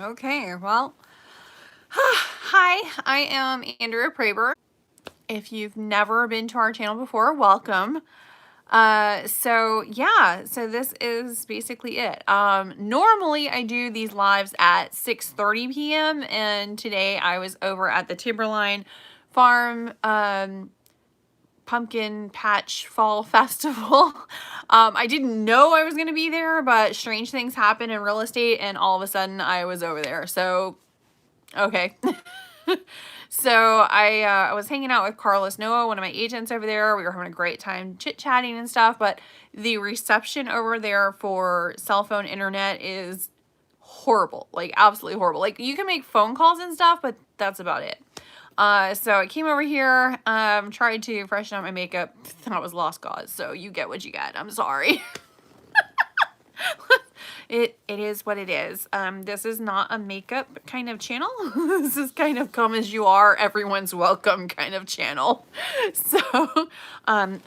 Okay, well, hi, I am AndreaProeber. If you've never been to our channel before, welcome. So this is basically it. Normally I do these lives at 6:30 p.m. and today I was over at the Timberline Farm Pumpkin Patch Fall Festival. I didn't know I was going to be there, but strange things happen in real estate and all of a sudden I was over there. So, okay. So I was hanging out with Carlos Noah, one of my agents over there. We were having a great time chit-chatting and stuff, but the reception over there for cell phone internet is horrible, like absolutely horrible. Like you can make phone calls and stuff, but that's about it. So I came over here, tried to freshen up my makeup. That was lost cause, so you get what you get. I'm sorry. It is what it is. This is not a makeup kind of channel. This is kind of come as you are, everyone's welcome kind of channel. So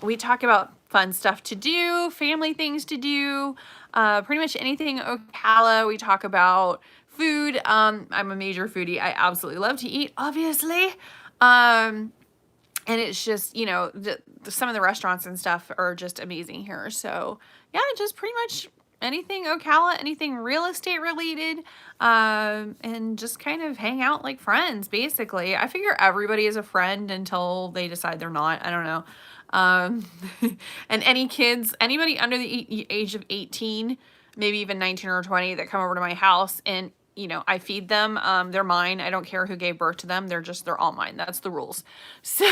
we talk about fun stuff to do, family things to do, pretty much anything Ocala. We talk about food. I'm a major foodie. I absolutely love to eat, obviously. And it's just, you know, some of the restaurants and stuff are just amazing here. So yeah, just pretty much anything Ocala, anything real estate related, and just kind of hang out like friends, basically. I figure everybody is a friend until they decide they're not. I don't know. And anybody under the age of 18, maybe even 19 or 20 that come over to my house and you know, I feed them. They're mine. I don't care who gave birth to them. They're all mine. That's the rules. So,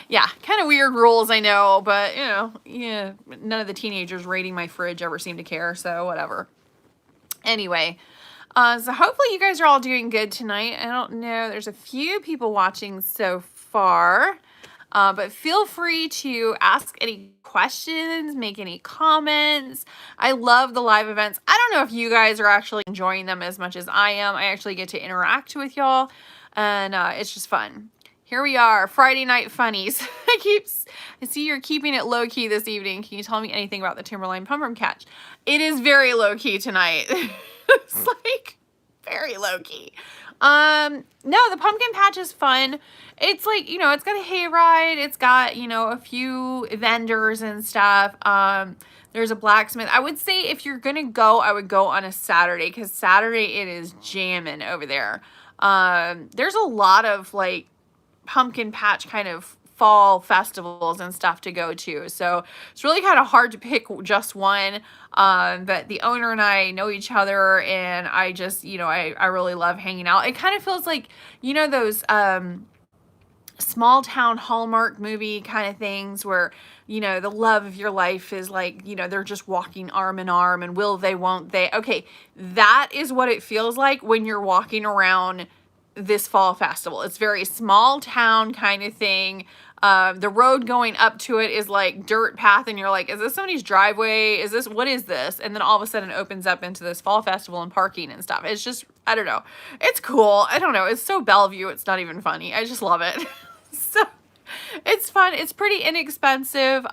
yeah, kind of weird rules, I know, but you know, yeah, none of the teenagers raiding my fridge ever seem to care. So whatever. Anyway, so hopefully you guys are all doing good tonight. I don't know. There's a few people watching so far. But feel free to ask any questions, make any comments. I love the live events. I don't know if you guys are actually enjoying them as much as I am. I actually get to interact with y'all, and it's just fun. Here we are, Friday Night Funnies. I see you're keeping it low-key this evening. Can you tell me anything about the Timberline Pumpkin Catch? It is very low-key tonight. It's like very low-key. No, the pumpkin patch is fun. It's like, you know, it's got a hayride. It's got, you know, a few vendors and stuff. There's a blacksmith. I would say if you're going to go, I would go on a Saturday because Saturday it is jamming over there. There's a lot of like pumpkin patch kind of fall festivals and stuff to go to. So it's really kind of hard to pick just one. But the owner and I know each other and I just, you know, I really love hanging out. It kind of feels like, you know, those, small town Hallmark movie kind of things where, you know, the love of your life is like, you know, they're just walking arm in arm and will they, won't they? Okay. That is what it feels like when you're walking around this fall festival. It's very small town kind of thing. The road going up to it is like dirt path and you're like, is this somebody's driveway? What is this? And then all of a sudden it opens up into this fall festival and parking and stuff. It's just, I don't know. It's cool. I don't know. It's so Bellevue. It's not even funny. I just love it. So it's fun. It's pretty inexpensive.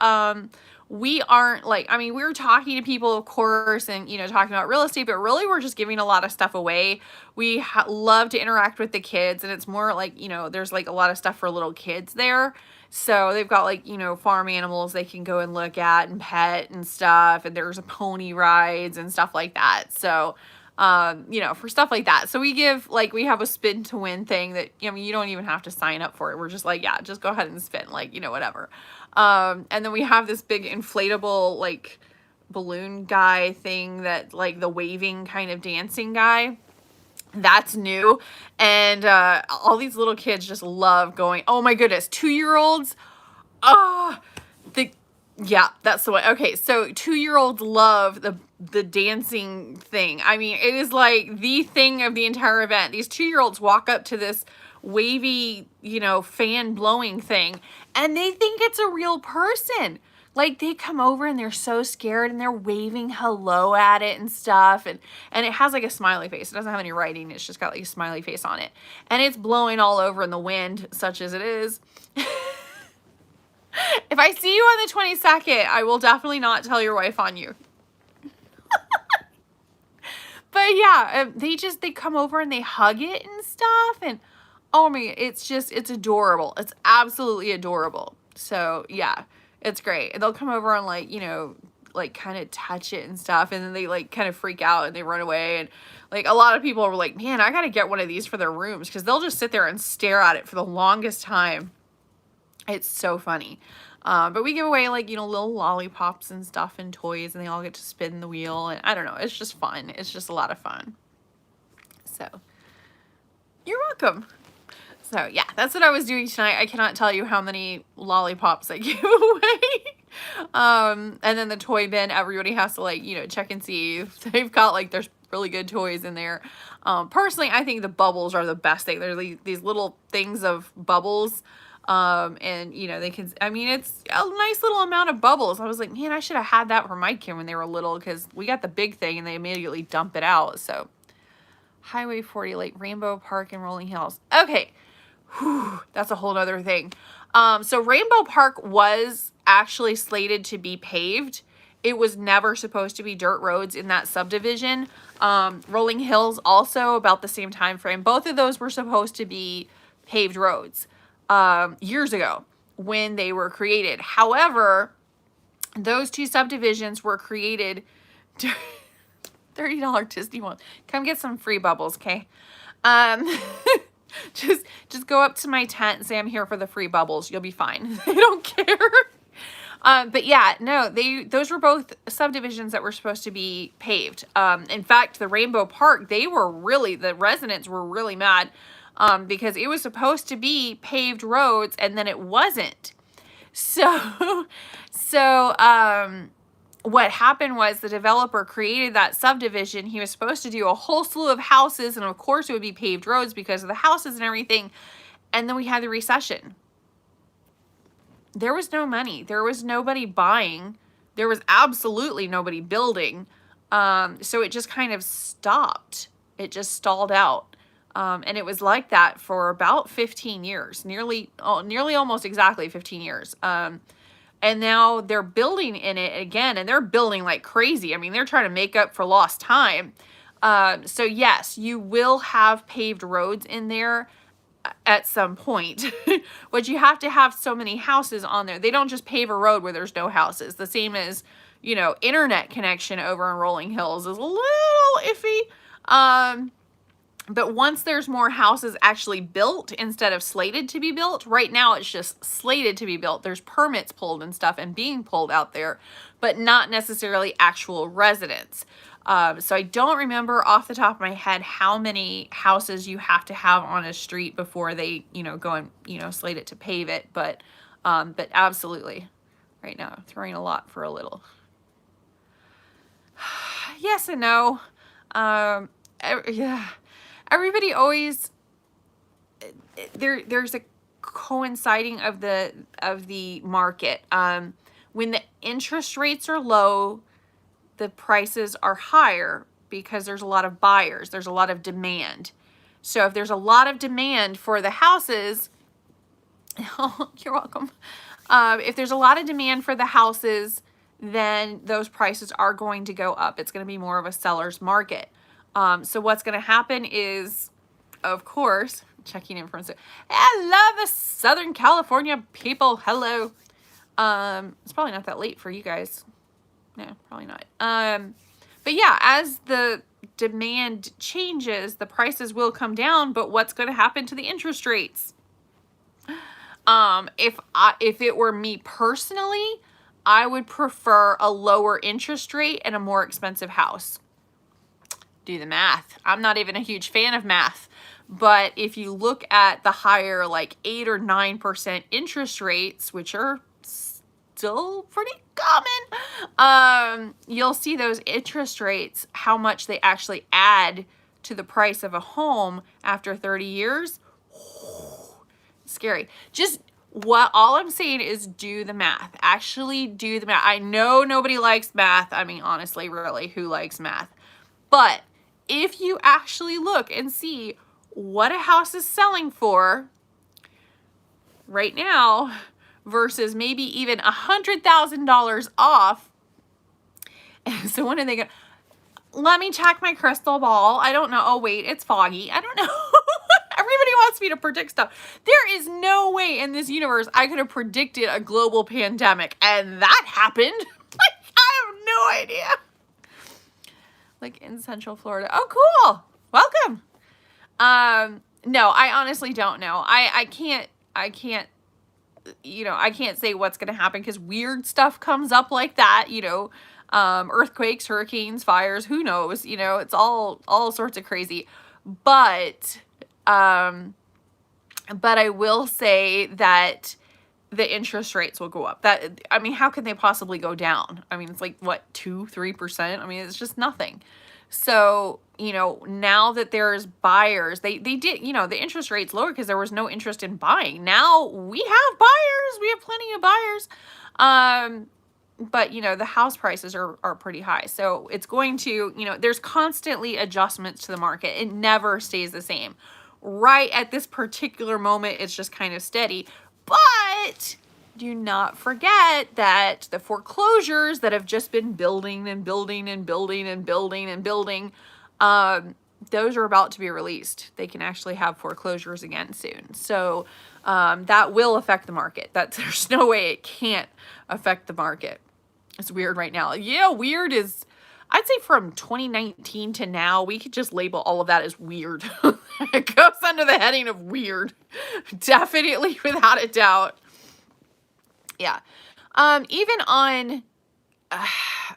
We aren't like, I mean, we're talking to people, of course, and, you know, talking about real estate, but really we're just giving a lot of stuff away. We love to interact with the kids, and it's more like, you know, there's like a lot of stuff for little kids there. So they've got like, you know, farm animals they can go and look at and pet and stuff. And there's a pony rides and stuff like that. So, you know, for stuff like that. So we give, like, we have a spin to win thing that, I mean, you don't even have to sign up for it. We're just like, yeah, just go ahead and spin, like, you know, whatever. And then we have this big inflatable, like, balloon guy thing that, like, the waving kind of dancing guy. That's new. And, all these little kids just love going, oh my goodness, 2-year-olds. Yeah, that's the one. Okay, so 2-year-olds love the dancing thing. I mean, it is like the thing of the entire event. These 2-year-olds walk up to this wavy, you know, fan blowing thing, and they think it's a real person. Like, they come over and they're so scared and they're waving hello at it and stuff. And it has like a smiley face. It doesn't have any writing. It's just got like a smiley face on it. And it's blowing all over in the wind, such as it is. If I see you on the 22nd, I will definitely not tell your wife on you. But yeah, they come over and they hug it and stuff. And oh my, it's adorable. It's absolutely adorable. So yeah, it's great. They'll come over and like, you know, like kind of touch it and stuff. And then they like kind of freak out and they run away. And like a lot of people were like, man, I got to get one of these for their rooms. Cause they'll just sit there and stare at it for the longest time. It's so funny. But we give away like, you know, little lollipops and stuff and toys, and they all get to spin the wheel. And I don't know, it's just fun. It's just a lot of fun. So you're welcome. So yeah, that's what I was doing tonight. I cannot tell you how many lollipops I gave away. And then the toy bin, everybody has to like, you know, check and see if they've got like, there's really good toys in there. Personally, I think the bubbles are the best thing. There's these little things of bubbles. And you know, they can, I mean, it's a nice little amount of bubbles. I was like, man, I should have had that for my kid when they were little, because we got the big thing and they immediately dump it out. So Highway 40, like Rainbow Park and Rolling Hills. Okay. Whew, that's a whole other thing. So Rainbow Park was actually slated to be paved. It was never supposed to be dirt roads in that subdivision. Rolling Hills also about the same time frame. Both of those were supposed to be paved roads. Years ago when they were created. However, those two subdivisions were created $30 Disney one. Come get some free bubbles, okay? Just go up to my tent and say I'm here for the free bubbles. You'll be fine. They don't care. But yeah, no, those were both subdivisions that were supposed to be paved. In fact, the Rainbow Park, the residents were really mad. Because it was supposed to be paved roads and then it wasn't. So what happened was the developer created that subdivision. He was supposed to do a whole slew of houses, and of course it would be paved roads because of the houses and everything. And then we had the recession. There was no money. There was nobody buying. There was absolutely nobody building. So it just kind of stopped. It just stalled out. And it was like that for about 15 years, nearly almost exactly 15 years. And now they're building in it again, and they're building like crazy. I mean, they're trying to make up for lost time. So yes, you will have paved roads in there at some point, but you have to have so many houses on there. They don't just pave a road where there's no houses. The same as, you know, internet connection over in Rolling Hills is a little iffy. But once there's more houses actually built instead of slated to be built, right now it's just slated to be built. There's permits pulled and stuff and being pulled out there, but not necessarily actual residents. So I don't remember off the top of my head how many houses you have to have on a street before they, you know, go and, you know, slate it to pave it. But absolutely right now, throwing a lot for a little. Yes and no. Yeah. Everybody always, there's a coinciding of the market. When the interest rates are low, the prices are higher because there's a lot of buyers. There's a lot of demand. So if there's a lot of demand for the houses, oh, you're welcome. If there's a lot of demand for the houses, then those prices are going to go up. It's going to be more of a seller's market. So what's going to happen is, of course, checking in from, I love the Southern California people. Hello. It's probably not that late for you guys. No, probably not. But yeah, as the demand changes, the prices will come down, but what's going to happen to the interest rates? If it were me personally, I would prefer a lower interest rate and a more expensive house. Do the math. I'm not even a huge fan of math, but if you look at the higher, like 8 or 9% interest rates, which are still pretty common, you'll see those interest rates, how much they actually add to the price of a home after 30 years. Scary. All I'm saying is do the math. Actually do the math. I know nobody likes math. I mean, honestly, really, who likes math? But if you actually look and see what a house is selling for right now versus maybe even $100,000 off. And so when are they going? Let me check my crystal ball. I don't know. Oh, wait, it's foggy. I don't know. Everybody wants me to predict stuff. There is no way in this universe I could have predicted a global pandemic, and that happened. I have no idea. Like in Central Florida. Oh, cool. Welcome. No, I honestly don't know. I can't, you know, I can't say what's going to happen because weird stuff comes up like that, you know, earthquakes, hurricanes, fires, who knows, you know, it's all sorts of crazy. But I will say that the interest rates will go up. That, I mean, how can they possibly go down? I mean, it's like, what, 2-3%? I mean, it's just nothing. So, you know, now that there's buyers, they did, you know, the interest rate's lower because there was no interest in buying. Now we have buyers. We have plenty of buyers. But, you know, the house prices are pretty high. So it's going to, you know, there's constantly adjustments to the market. It never stays the same. Right at this particular moment, it's just kind of steady. But do not forget that the foreclosures that have just been building and building and building and building and building, those are about to be released. They can actually have foreclosures again soon. So that will affect the market. There's no way it can't affect the market. It's weird right now. Yeah, weird is, I'd say from 2019 to now, we could just label all of that as weird. It goes under the heading of weird. Definitely, without a doubt. Yeah. Even on,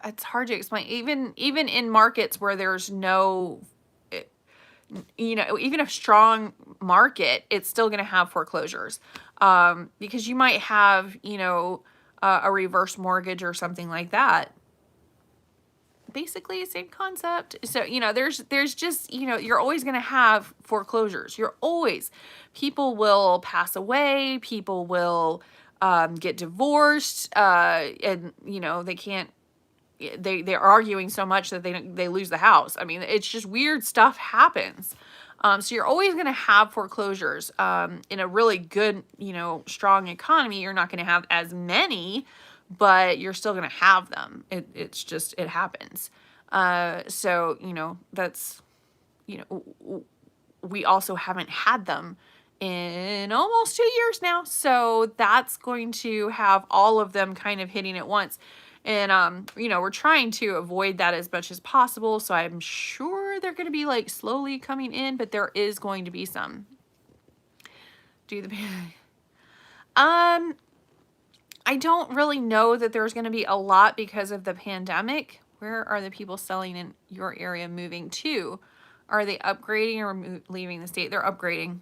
it's hard to explain, even in markets where there's no, you know, even a strong market, it's still going to have foreclosures. Because you might have, you know, a reverse mortgage or something like that. Basically the same concept. So, you know, there's just, you know, you're always going to have foreclosures. People will pass away. People will get divorced. And, you know, they're arguing so much that they lose the house. I mean, it's just weird stuff happens. So you're always going to have foreclosures. In a really good, you know, strong economy, you're not going to have as many, but you're still going to have them. It's just, it happens. So, you know, that's, you know, we also haven't had them in almost 2 years now. So that's going to have all of them kind of hitting at once. And, you know, we're trying to avoid that as much as possible. So I'm sure they're going to be like slowly coming in, but there is going to be some. I don't really know that there's going to be a lot because of the pandemic. Where are the people selling in your area moving to? Are they upgrading or leaving the state? They're upgrading.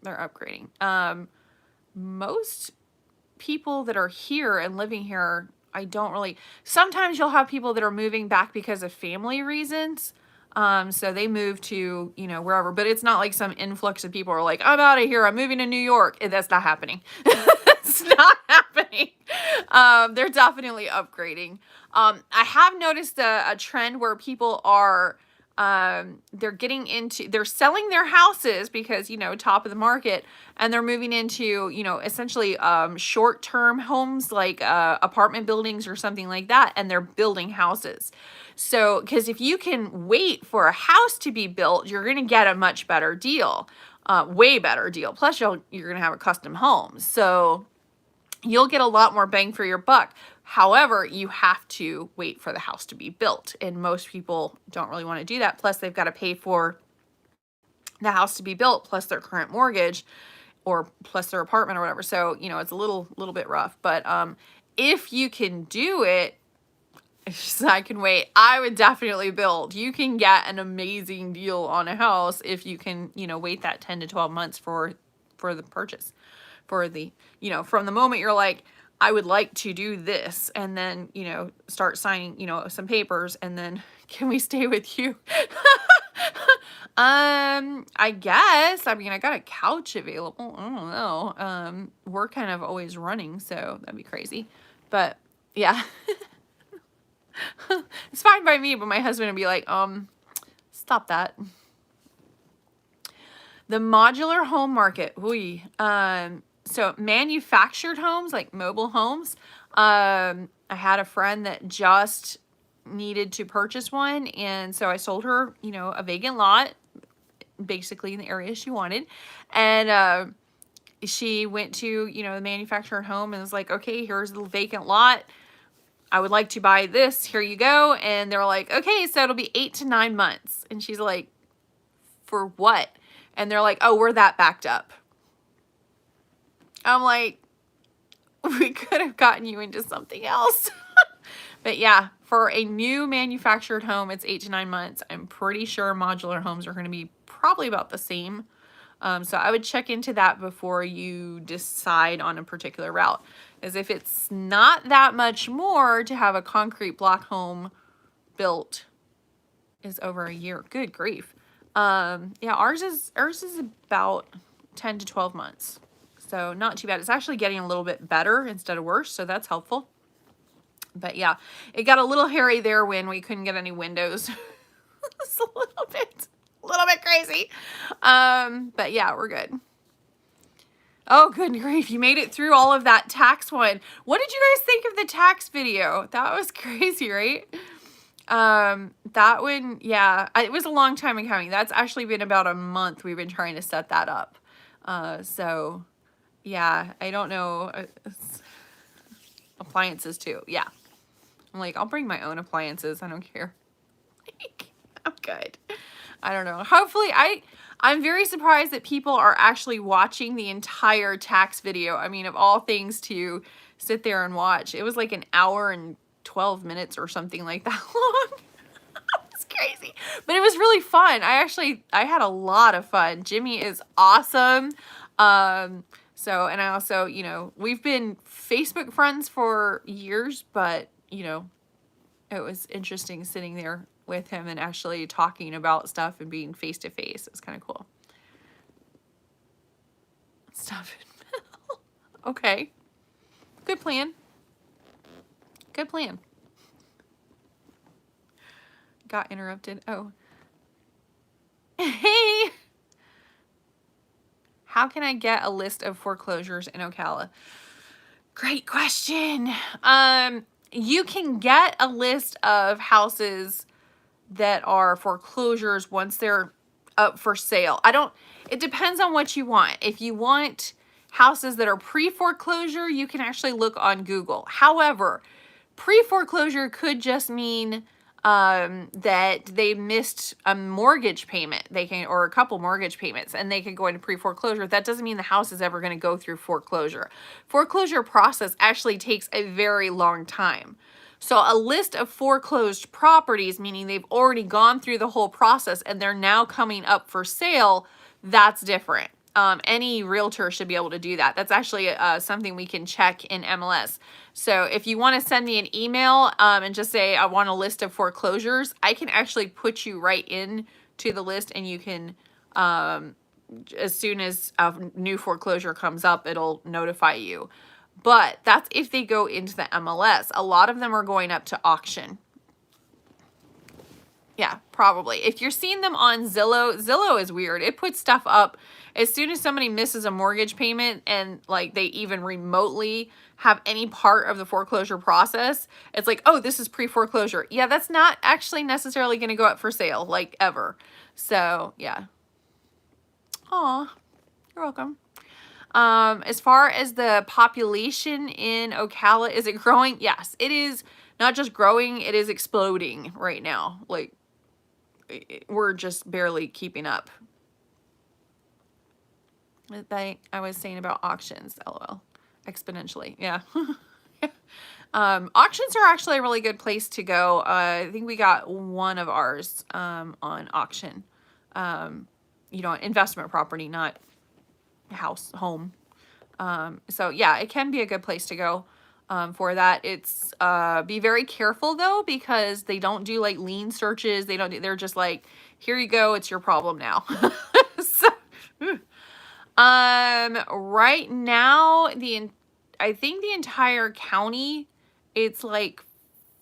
They're upgrading. Most people that are here and living here, I don't really, sometimes you'll have people that are moving back because of family reasons. So they move to, you know, wherever, but it's not like some influx of people are like, I'm out of here, I'm moving to New York. That's not happening. It's not happening. They're definitely upgrading. I have noticed a trend where people are, they're selling their houses because, you know, top of the market, and they're moving into, you know, essentially, short-term homes, like, apartment buildings or something like that. And they're building houses. So, cause if you can wait for a house to be built, you're going to get a much better deal, way better deal. Plus you're going to have a custom home. So you'll get a lot more bang for your buck. However, you have to wait for the house to be built, and most people don't really want to do that. Plus, they've got to pay for the house to be built, plus their current mortgage, or plus their apartment or whatever. So, you know, it's a little bit rough. But if you can do it, I can wait. I would definitely build. You can get an amazing deal on a house if you can, you know, wait that 10 to 12 months for the purchase, for the, you know, from the moment you're like, I would like to do this, and then, you know, start signing, you know, some papers, and then, can we stay with you? I guess. I mean, I got a couch available. I don't know. We're kind of always running, so that'd be crazy. But yeah. It's fine by me, but my husband would be like, stop that. The modular home market. So manufactured homes, like mobile homes. I had a friend that just needed to purchase one. And so I sold her, you know, a vacant lot, basically in the area she wanted. And she went to, you know, the manufacturer home and was like, okay, here's the vacant lot. I would like to buy this. Here you go. And they're like, okay, so it'll be 8 to 9 months. And she's like, for what? And they're like, oh, we're that backed up. I'm like, we could have gotten you into something else. But yeah, for a new manufactured home, it's 8 to 9 months. I'm pretty sure modular homes are going to be probably about the same. So I would check into that before you decide on a particular route. As if it's not that much more to have a concrete block home built is over a year. Good grief. Yeah, ours is about 10 to 12 months. So not too bad. It's actually getting a little bit better instead of worse, so that's helpful. But yeah, it got a little hairy there when we couldn't get any windows. It's a little bit crazy. But yeah, we're good. Oh, good grief. You made it through all of that tax one. What did you guys think of the tax video? That was crazy, right? That one, yeah, it was a long time in coming. That's actually been about a month we've been trying to set that up. So yeah, I don't know. Appliances too. Yeah. I'm like, I'll bring my own appliances. I don't care. I'm good. I don't know. Hopefully, I'm very surprised that people are actually watching the entire tax video. I mean, of all things to sit there and watch. It was like an hour and 12 minutes or something like that long. It's crazy. But it was really fun. I had a lot of fun. Jimmy is awesome. So, and I also, you know, we've been Facebook friends for years, but, you know, it was interesting sitting there with him and actually talking about stuff and being face to face. It's kind of cool. Stuff in middle. Okay. Good plan. Good plan. Got interrupted. Oh. Hey! How can I get a list of foreclosures in Ocala? Great question. You can get a list of houses that are foreclosures once they're up for sale. It depends on what you want. If you want houses that are pre-foreclosure, you can actually look on Google. However, pre-foreclosure could just mean that they missed a mortgage payment, or a couple mortgage payments, and they can go into pre-foreclosure. That doesn't mean the house is ever going to go through foreclosure. Foreclosure process actually takes a very long time. So a list of foreclosed properties, meaning they've already gone through the whole process and they're now coming up for sale, that's different. Any realtor should be able to do that. That's actually something we can check in MLS. So if you want to send me an email and just say, I want a list of foreclosures, I can actually put you right in to the list, and you can, as soon as a new foreclosure comes up, it'll notify you. But that's if they go into the MLS. A lot of them are going up to auction. Yeah, probably. If you're seeing them on Zillow, Zillow is weird. It puts stuff up as soon as somebody misses a mortgage payment and like they even remotely have any part of the foreclosure process. It's like, oh, this is pre-foreclosure. Yeah, that's not actually necessarily going to go up for sale, like ever. So, yeah. Aw, you're welcome. As far as the population in Ocala, is it growing? Yes, it is not just growing, it is exploding right now. Like, we're just barely keeping up. I was saying about auctions, lol, exponentially, yeah. Auctions are actually a really good place to go. I think we got one of ours on auction. You know, investment property, not home. So yeah, it can be a good place to go for that. It's be very careful though, because they don't do like lien searches. They're just like, here you go, it's your problem now. So right now I think the entire county, it's like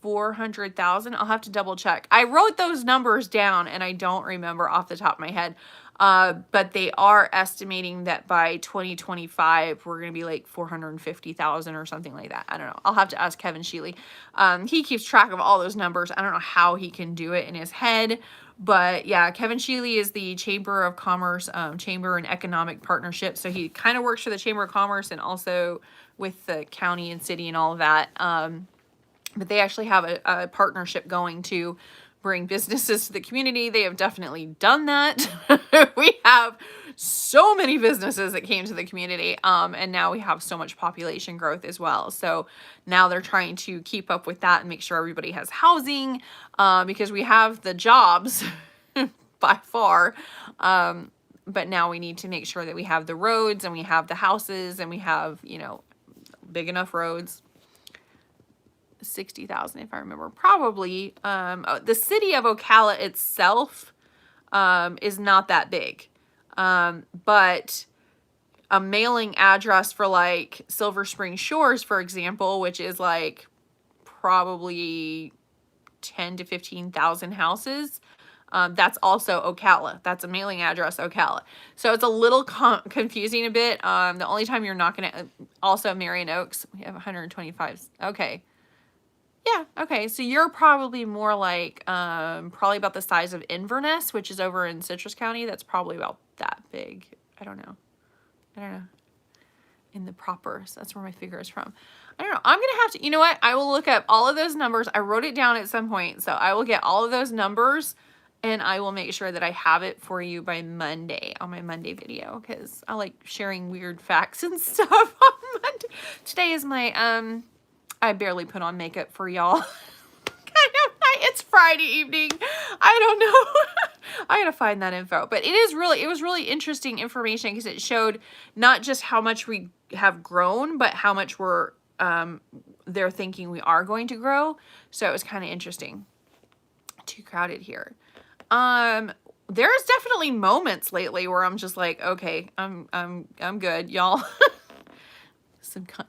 400,000. I'll have to double check. I wrote those numbers down and I don't remember off the top of my head. But they are estimating that by 2025, we're going to be like 450,000 or something like that. I don't know. I'll have to ask Kevin Sheely. He keeps track of all those numbers. I don't know how he can do it in his head. But yeah, Kevin Sheely is the Chamber of Commerce, Chamber and Economic Partnership. So he kind of works for the Chamber of Commerce and also with the county and city and all of that. But they actually have a partnership going to bring businesses to the community. They have definitely done that. We have so many businesses that came to the community, and now we have so much population growth as well. So now they're trying to keep up with that and make sure everybody has housing, because we have the jobs by far. But now we need to make sure that we have the roads and we have the houses and we have, you know, big enough roads. 60,000 if I remember, probably. The city of Ocala itself is not that big, but a mailing address for like Silver Spring Shores, for example, which is like probably 10 to 15,000 houses, that's also Ocala. That's a mailing address, Ocala. So it's a little confusing a bit. The only time you're not gonna, also Marion Oaks, we have 125. Okay. Yeah, okay, so you're probably more like, probably about the size of Inverness, which is over in Citrus County. That's probably about that big. I don't know. In the proper, so that's where my figure is from. I don't know. I'm going to have to, you know what? I will look up all of those numbers. I wrote it down at some point, so I will get all of those numbers, and I will make sure that I have it for you by Monday, on my Monday video, because I like sharing weird facts and stuff on Monday. Today is my, I barely put on makeup for y'all. It's Friday evening. I don't know. I gotta find that info. But it was really interesting information because it showed not just how much we have grown, but how much they're thinking we are going to grow. So it was kind of interesting. Too crowded here. There's definitely moments lately where I'm just like, okay, I'm good, y'all.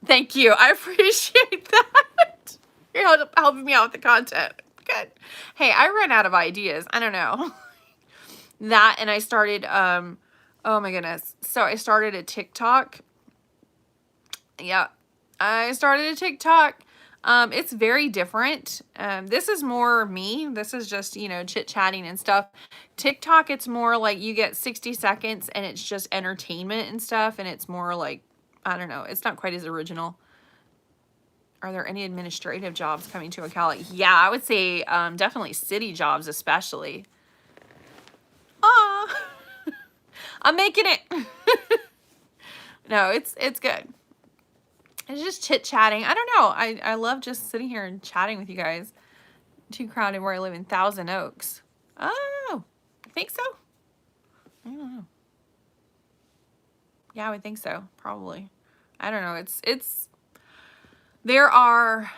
Thank you. I appreciate that. You're helping me out with the content. Good. Hey, I ran out of ideas. I don't know. That, and I started, oh my goodness. So I started a TikTok. Yeah. I started a TikTok. It's very different. This is more me. This is just, you know, chit-chatting and stuff. TikTok, it's more like you get 60 seconds and it's just entertainment and stuff. And it's more like, I don't know. It's not quite as original. Are there any administrative jobs coming to Ocala? Yeah, I would say definitely city jobs especially. Ah, I'm making it. No, it's good. It's just chit-chatting. I don't know. I love just sitting here and chatting with you guys. Too crowded where I live in Thousand Oaks. Oh, I think so. I don't know. Yeah, I would think so. Probably. I don't know. There are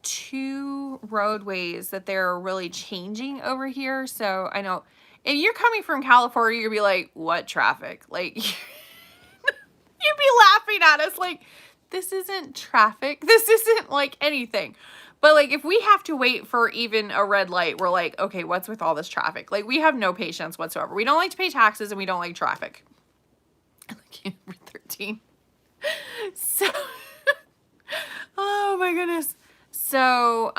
2 roadways that they're really changing over here. So I know if you're coming from California, you'll be like, what traffic? Like, you'd be laughing at us like, this isn't traffic. This isn't like anything. But like, if we have to wait for even a red light, we're like, okay, what's with all this traffic? Like, we have no patience whatsoever. We don't like to pay taxes and we don't like traffic. Number 13. So, oh my goodness. So,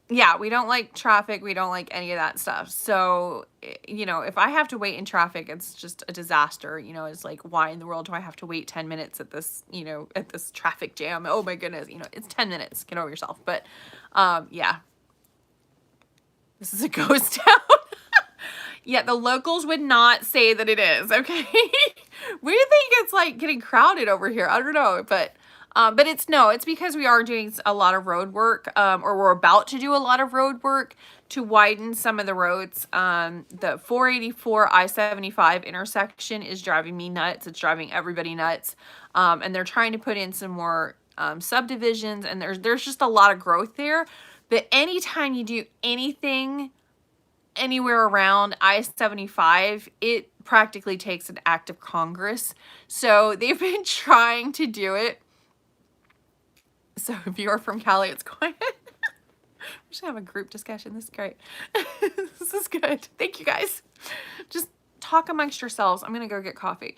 yeah, we don't like traffic. We don't like any of that stuff. So, you know, if I have to wait in traffic, it's just a disaster. You know, it's like, why in the world do I have to wait 10 minutes at this, you know, at this traffic jam? Oh my goodness. You know, it's 10 minutes. Get over yourself. But, yeah. This is a ghost town. Yeah, the locals would not say that it is, okay? We think it's like getting crowded over here. I don't know, but it's because we are doing a lot of road work, or we're about to do a lot of road work to widen some of the roads. The 484 I-75 intersection is driving me nuts. It's driving everybody nuts. And they're trying to put in some more subdivisions, and there's just a lot of growth there. But anytime you do anything anywhere around I-75, it practically takes an act of Congress. So they've been trying to do it. So if you are from Cali, it's quiet. We should have a group discussion. This is great. This is good. Thank you guys. Just talk amongst yourselves. I'm going to go get coffee.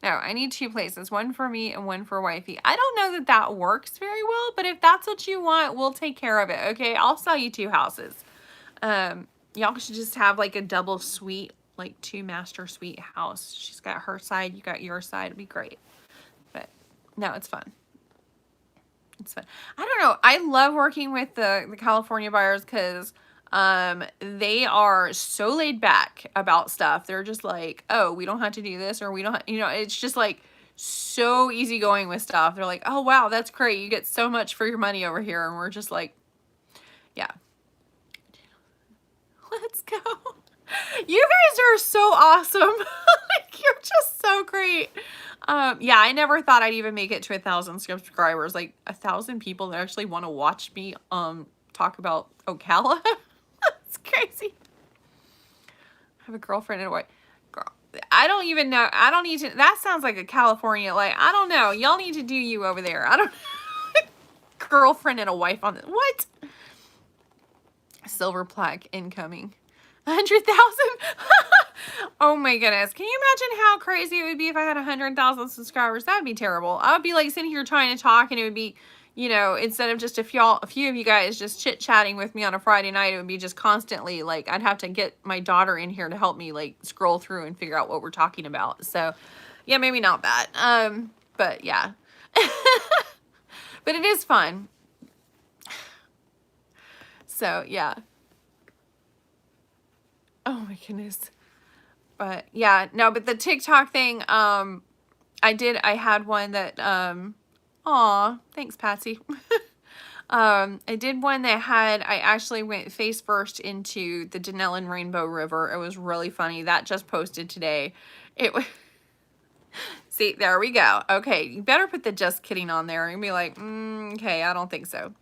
No, I need 2 places, one for me and one for wifey. I don't know that that works very well, but if that's what you want, we'll take care of it. Okay, I'll sell you 2 houses. Y'all should just have like a double suite, like 2 master suite house. She's got her side, you got your side. It'd be great. But no, it's fun. It's fun. I don't know. I love working with the California buyers because they are so laid back about stuff. They're just like, oh, we don't have to do this, or we don't, you know, it's just like so easygoing with stuff. They're like, oh, wow, that's great. You get so much for your money over here. And we're just like, yeah, let's go. You guys are so awesome. Like, you're just so great. Yeah, I never thought I'd even make it to 1,000 subscribers. Like 1,000 people that actually want to watch me talk about Ocala. It's crazy. I have a girlfriend and a wife. Girl, I don't even know. I don't need to. That sounds like a California. Like, I don't know. Y'all need to do you over there. I don't. Girlfriend and a wife on this. What? Silver plaque incoming. 100,000. Oh my goodness. Can you imagine how crazy it would be if I had 100,000 subscribers? That would be terrible. I would be like sitting here trying to talk, and it would be, you know, instead of just a few of you guys just chit-chatting with me on a Friday night, it would be just constantly like I'd have to get my daughter in here to help me like scroll through and figure out what we're talking about. So yeah, maybe not that. But yeah. But it is fun. So yeah. Oh my goodness. But yeah, no, but the TikTok thing, I had one that, aw, thanks, Patsy. I did one that I actually went face first into the Denellen Rainbow River. It was really funny. That just posted today. It was, see, there we go. Okay, you better put the just kidding on there and be like, okay, I don't think so.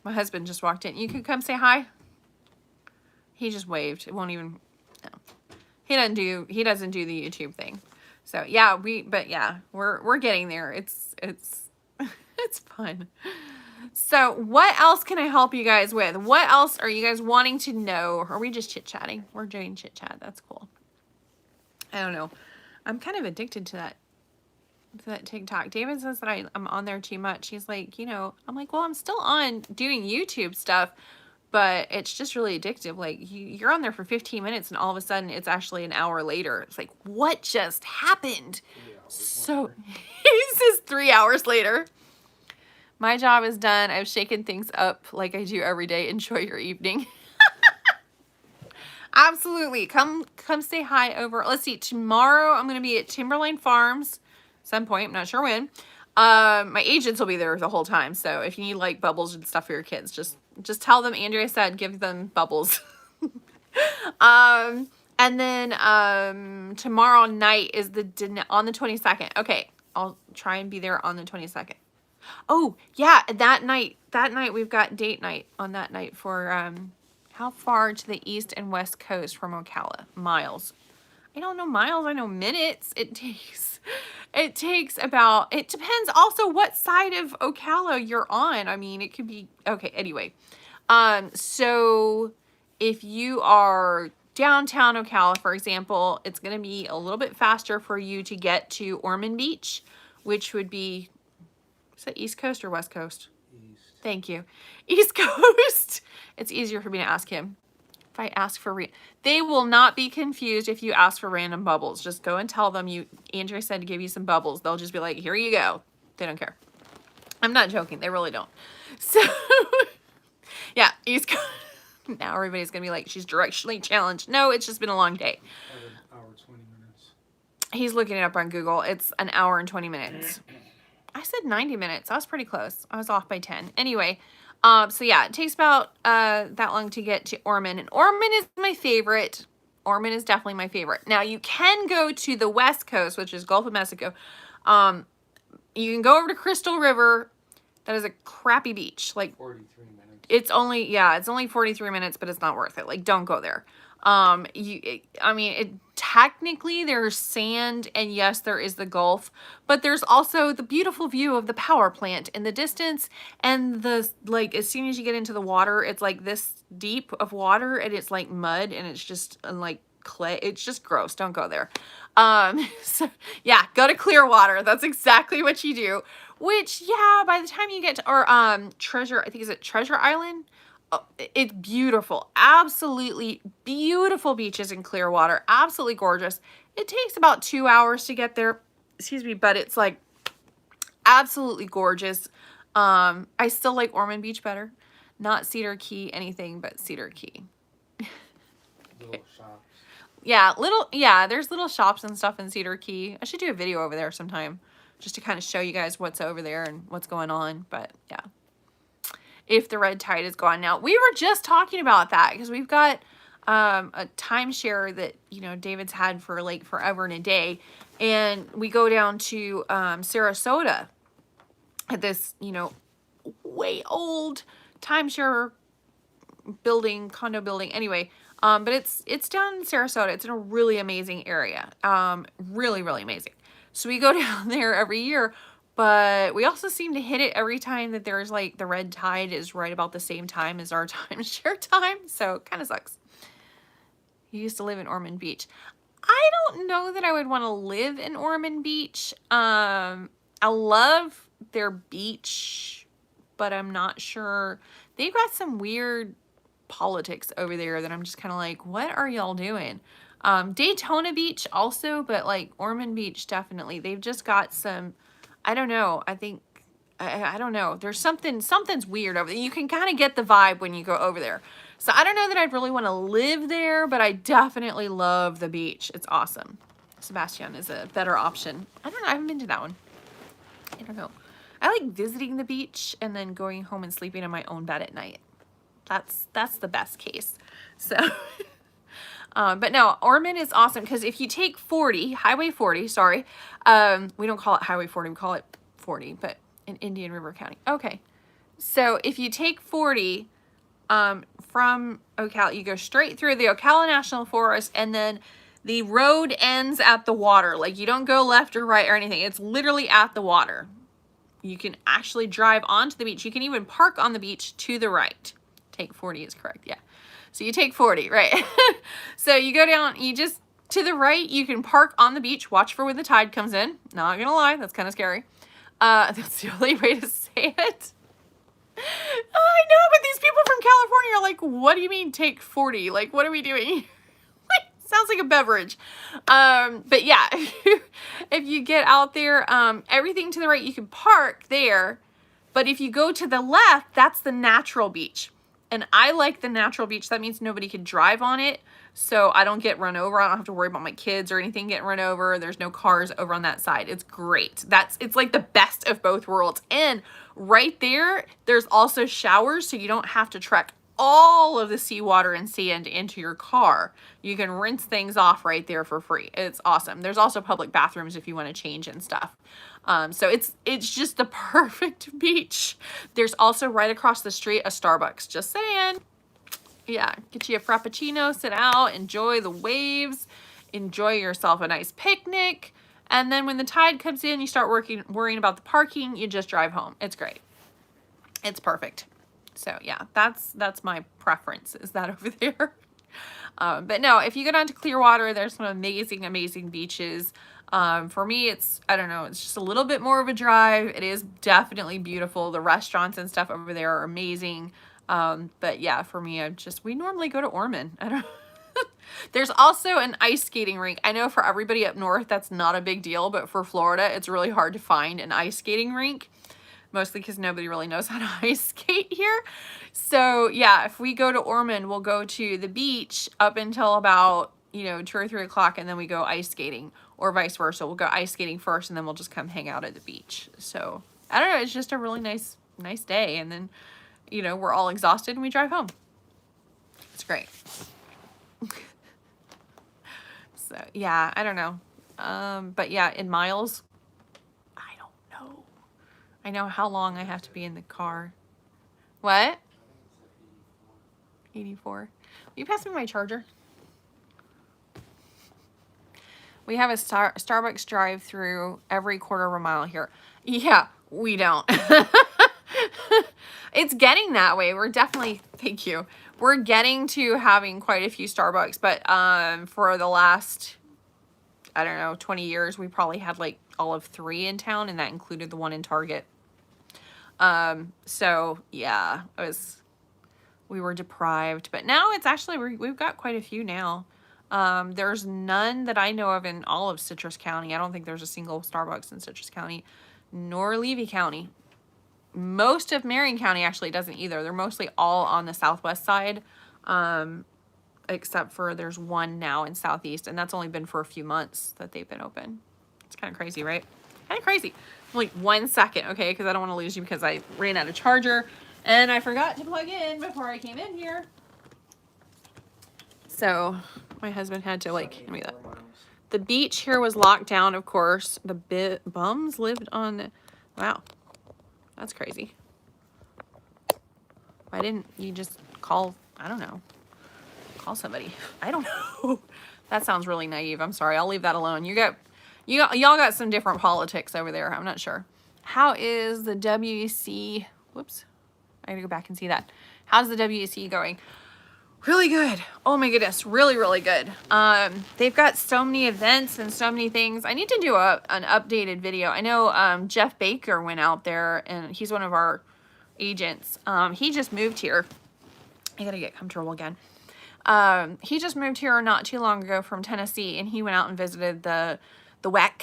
My husband just walked in. You could come say hi. He just waved. It won't even, no. He doesn't do the YouTube thing. So yeah, but yeah, we're getting there. It's it's fun. So what else can I help you guys with? What else are you guys wanting to know? Or are we just chit-chatting? We're doing chit-chat. That's cool. I don't know. I'm kind of addicted to that TikTok. David says that I'm on there too much. He's like, you know, I'm like, well, I'm still on doing YouTube stuff, but it's just really addictive. Like you're on there for 15 minutes and all of a sudden it's actually an hour later. It's like, what just happened? So he says 3 hours later. My job is done. I've shaken things up like I do every day. Enjoy your evening. Absolutely. Come say hi over. Let's see. Tomorrow I'm going to be at Timberline Farms some point. I'm not sure when. My agents will be there the whole time. So if you need like bubbles and stuff for your kids, just tell them Andrea said give them bubbles. And then tomorrow night is on the 22nd. Okay, I'll try and be there on the 22nd. Oh yeah, that night we've got date night on that night for how far to the east and west coast from Ocala? Miles. I don't know miles. I know minutes. It takes about, it depends also what side of Ocala you're on. I mean, it could be, okay, anyway. So if you are downtown Ocala, for example, it's going to be a little bit faster for you to get to Ormond Beach, which would be, is that East Coast or West Coast? East. Thank you. East Coast. It's easier for me to ask him. If I ask for, they will not be confused if you ask for random bubbles. Just go and tell them Andrea said to give you some bubbles. They'll just be like, here you go. They don't care. I'm not joking. They really don't. So, yeah, East Coast. Now everybody's going to be like, she's directionally challenged. No, it's just been a long day. An hour, 20 minutes. He's looking it up on Google. It's an hour and 20 minutes. I said 90 minutes. I was pretty close. I was off by 10. Anyway, so yeah, it takes about that long to get to Ormond. And Ormond is my favorite. Ormond is definitely my favorite. Now, you can go to the West Coast, which is Gulf of Mexico. You can go over to Crystal River. That is a crappy beach. Like 43 minutes. It's only 43 minutes, but it's not worth it. Like, don't go there. Technically there's sand, and yes, there is the Gulf, but there's also the beautiful view of the power plant in the distance, and like, as soon as you get into the water, it's like this deep of water, and it's like mud, and it's just like clay. It's just gross. Don't go there. So yeah, go to Clearwater. That's exactly what you do. Which, yeah, by the time you get to, or Treasure, I think, is it Treasure Island? Oh, it's beautiful. Absolutely beautiful beaches in Clearwater. Absolutely gorgeous. It takes about 2 hours to get there. Excuse me, but it's like absolutely gorgeous. I still like Ormond Beach better. Not Cedar Key, anything but Cedar Key. Little shops. Yeah, there's little shops and stuff in Cedar Key. I should do a video over there sometime just to kind of show you guys what's over there and what's going on. But yeah, if the red tide is gone now. We were just talking about that because we've got a timeshare that, you know, David's had for like forever and a day. And we go down to Sarasota at this, you know, way old timeshare building, condo building. Anyway, but it's down in Sarasota. It's in a really amazing area. Really, really amazing. So we go down there every year, but we also seem to hit it every time that there's like the red tide is right about the same time as our timeshare time. So it kind of sucks. He used to live in Ormond Beach. I don't know that I would want to live in Ormond Beach. I love their beach, but I'm not sure. They've got some weird politics over there that I'm just kind of like, what are y'all doing? Daytona Beach also, but like Ormond Beach, definitely. They've just got some, I don't know. I think, I don't know. There's something's weird over there. You can kind of get the vibe when you go over there. So I don't know that I'd really want to live there, but I definitely love the beach. It's awesome. Sebastian is a better option. I don't know. I haven't been to that one. I don't know. I like visiting the beach and then going home and sleeping in my own bed at night. That's the best case. So, but no, Ormond is awesome because if you take Highway 40, sorry. We don't call it Highway 40, we call it 40, but in Indian River County. Okay. So if you take 40 from Ocala, you go straight through the Ocala National Forest, and then the road ends at the water. Like, you don't go left or right or anything. It's literally at the water. You can actually drive onto the beach. You can even park on the beach to the right. Take 40 is correct, yeah. So you take 40, right? So you go down, you just, to the right, you can park on the beach, watch for when the tide comes in. Not gonna lie, that's kind of scary. That's the only way to say it. I know, but these people from California are like, what do you mean take 40? Like, what are we doing? Sounds like a beverage. But yeah, if you get out there, everything to the right, you can park there. But if you go to the left, that's the natural beach. And I like the natural beach. That means nobody can drive on it. So I don't get run over. I don't have to worry about my kids or anything getting run over. There's no cars over on that side. It's great. It's like the best of both worlds. And right there, there's also showers, so you don't have to trek all of the seawater and sand into your car. You can rinse things off right there for free. It's awesome. There's also public bathrooms if you want to change and stuff. So it's just the perfect beach. There's also right across the street a Starbucks, just saying. Yeah, get you a Frappuccino, sit out, enjoy the waves, enjoy yourself a nice picnic. And then when the tide comes in, you start worrying about the parking, you just drive home. It's great. It's perfect. So yeah, that's my preference, is that over there. But no, if you go down to Clearwater, there's some amazing, amazing beaches. For me, I don't know, it's just a little bit more of a drive. It is definitely beautiful. The restaurants and stuff over there are amazing. But yeah, for me, we normally go to Ormond. I don't There's also an ice skating rink. I know for everybody up north, that's not a big deal, but for Florida, it's really hard to find an ice skating rink. Mostly because nobody really knows how to ice skate here. So yeah, if we go to Ormond, we'll go to the beach up until about, 2 or 3 o'clock, and then we go ice skating, or vice versa. We'll go ice skating first, and then we'll just come hang out at the beach. So I don't know, it's just a really nice day. And then, we're all exhausted and we drive home. It's great. So yeah, I don't know. But yeah, in miles, I know how long I have to be in the car. What? 84. Will you pass me my charger? We have a Starbucks drive-through every quarter of a mile here. Yeah, we don't. It's getting that way. Thank you. we're getting to having quite a few Starbucks, but for the last, I don't know, 20 years, we probably had like all of 3 in town, and that included the one in Target. So yeah, we were deprived, but now it's actually, we've got quite a few now. There's none that I know of in all of Citrus County. I don't think there's a single Starbucks in Citrus County, nor Levy County. Most of Marion County actually doesn't either. They're mostly all on the southwest side, except for there's one now in southeast, and that's only been for a few months that they've been open. It's kind of crazy, right? Kind of crazy. Like 1 second, okay, because I don't want to lose you because I ran out of charger and I forgot to plug in before I came in here. So my husband had to like, give me that. The beach here was locked down, of course. The bums lived on, wow, that's crazy. Why didn't you just call, I don't know, call somebody? I don't know. That sounds really naive. I'm sorry. I'll leave that alone. Y'all got some different politics over there. I'm not sure. How is the WEC? Whoops. I gotta go back and see that. How's the WEC going? Really good. Oh my goodness. Really, really good. They've got so many events and so many things. I need to do an updated video. I know Jeff Baker went out there, and he's one of our agents. He just moved here. I gotta get comfortable again. He just moved here not too long ago from Tennessee, and he went out and visited the WEC,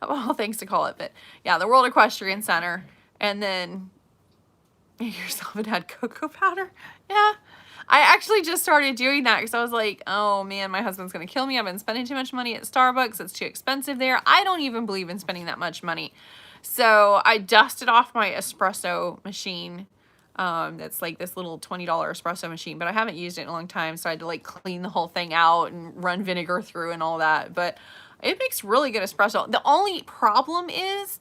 of all things to call it, but yeah, the World Equestrian Center. And then yourself and had cocoa powder. Yeah, I actually just started doing that because I was like, oh man, my husband's gonna kill me. I've been spending too much money at Starbucks. It's too expensive there. I don't even believe in spending that much money. So I dusted off my espresso machine. That's like this little $20 espresso machine, but I haven't used it in a long time, so I had to like clean the whole thing out and run vinegar through and all that. But it makes really good espresso. The only problem is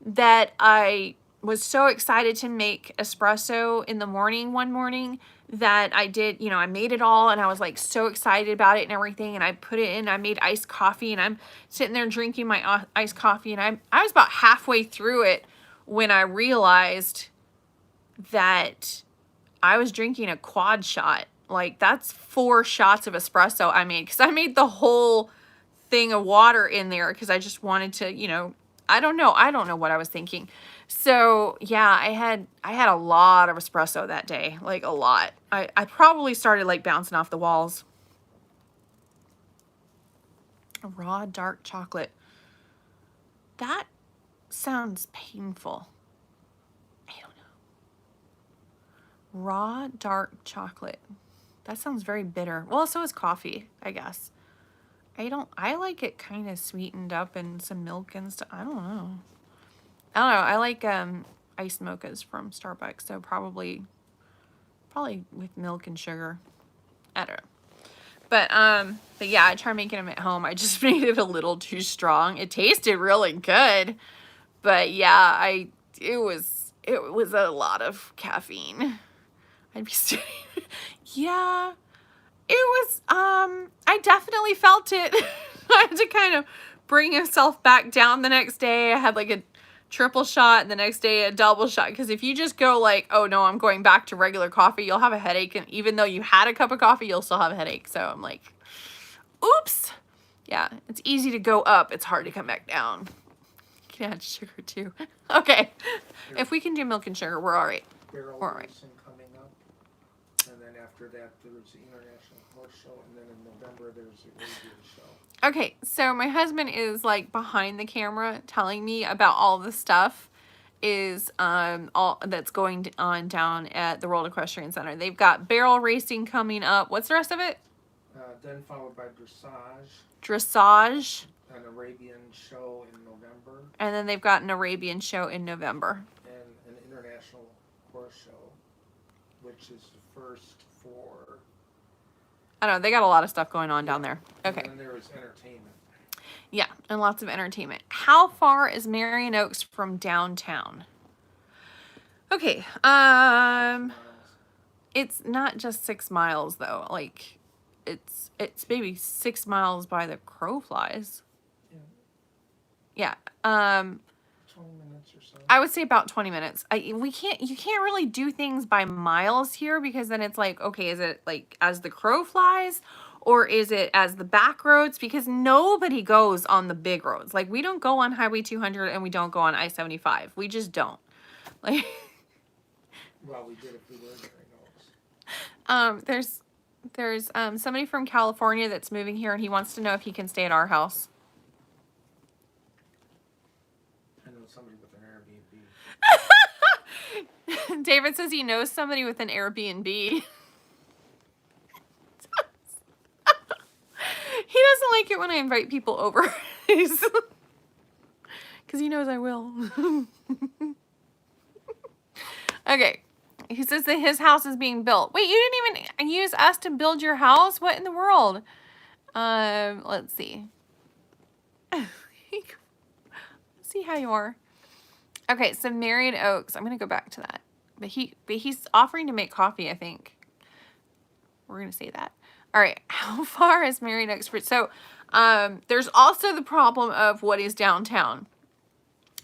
that I was so excited to make espresso in the morning one morning that I did, I made it all, and I was like so excited about it and everything, and I put it in. I made iced coffee, and I'm sitting there drinking my iced coffee, and I was about halfway through it when I realized that I was drinking a quad shot. Like, that's 4 shots of espresso I made, because I made the whole thing of water in there because I just wanted to, I don't know what I was thinking. So yeah, I had a lot of espresso that day, like a lot. I probably started like bouncing off the walls. Raw dark chocolate. That sounds painful. I don't know. Raw dark chocolate. That sounds very bitter. Well, so is coffee, I guess. I like it kind of sweetened up and some milk and stuff. I don't know. I like iced mochas from Starbucks, so probably with milk and sugar. I don't know. But yeah, I tried making them at home. I just made it a little too strong. It tasted really good, but yeah, it was a lot of caffeine. I'd be sitting. Yeah. It was, I definitely felt it. I had to kind of bring myself back down the next day. I had like a triple shot, and the next day a double shot. Because if you just go like, oh no, I'm going back to regular coffee, you'll have a headache. And even though you had a cup of coffee, you'll still have a headache. So I'm like, oops. Yeah, it's easy to go up. It's hard to come back down. You can add sugar too. Okay. If we can do milk and sugar, we're all right. We're all right. Coming up. And then after that, there's the International Horse Show, and then in November, there's the Arabian Show. Okay, so my husband is like behind the camera telling me about all the stuff is all that's going on down at the World Equestrian Center. They've got barrel racing coming up. What's the rest of it? Then followed by dressage. Dressage. An Arabian show in November. And then they've got an Arabian show in November. And an International Horse Show, which is the first for... I don't know. They got a lot of stuff going on down there. Okay. And then there is entertainment. Yeah, and lots of entertainment. How far is Marion Oaks from downtown? Okay. It's not just 6 miles though. Like, it's maybe 6 miles by the crow flies. Yeah. Yeah. 20 minutes or so. I would say about 20 minutes. You can't really do things by miles here, because then it's like, okay, is it like as the crow flies, or is it as the back roads? Because nobody goes on the big roads. Like, we don't go on Highway 200 and we don't go on I-75. We just don't. Like, well, we did if we were Marion Oaks. there's somebody from California that's moving here, and he wants to know if he can stay at our house. I know somebody with an Airbnb. David says he knows somebody with an Airbnb. He doesn't like it when I invite people over. Because he knows I will. Okay. He says that his house is being built. Wait, you didn't even use us to build your house? What in the world? Let's see. Let's see how you are. Okay, so Marion Oaks. I'm gonna go back to that. But he's offering to make coffee, I think. We're gonna say that. All right, how far is Marion Oaks? So, there's also the problem of what is downtown.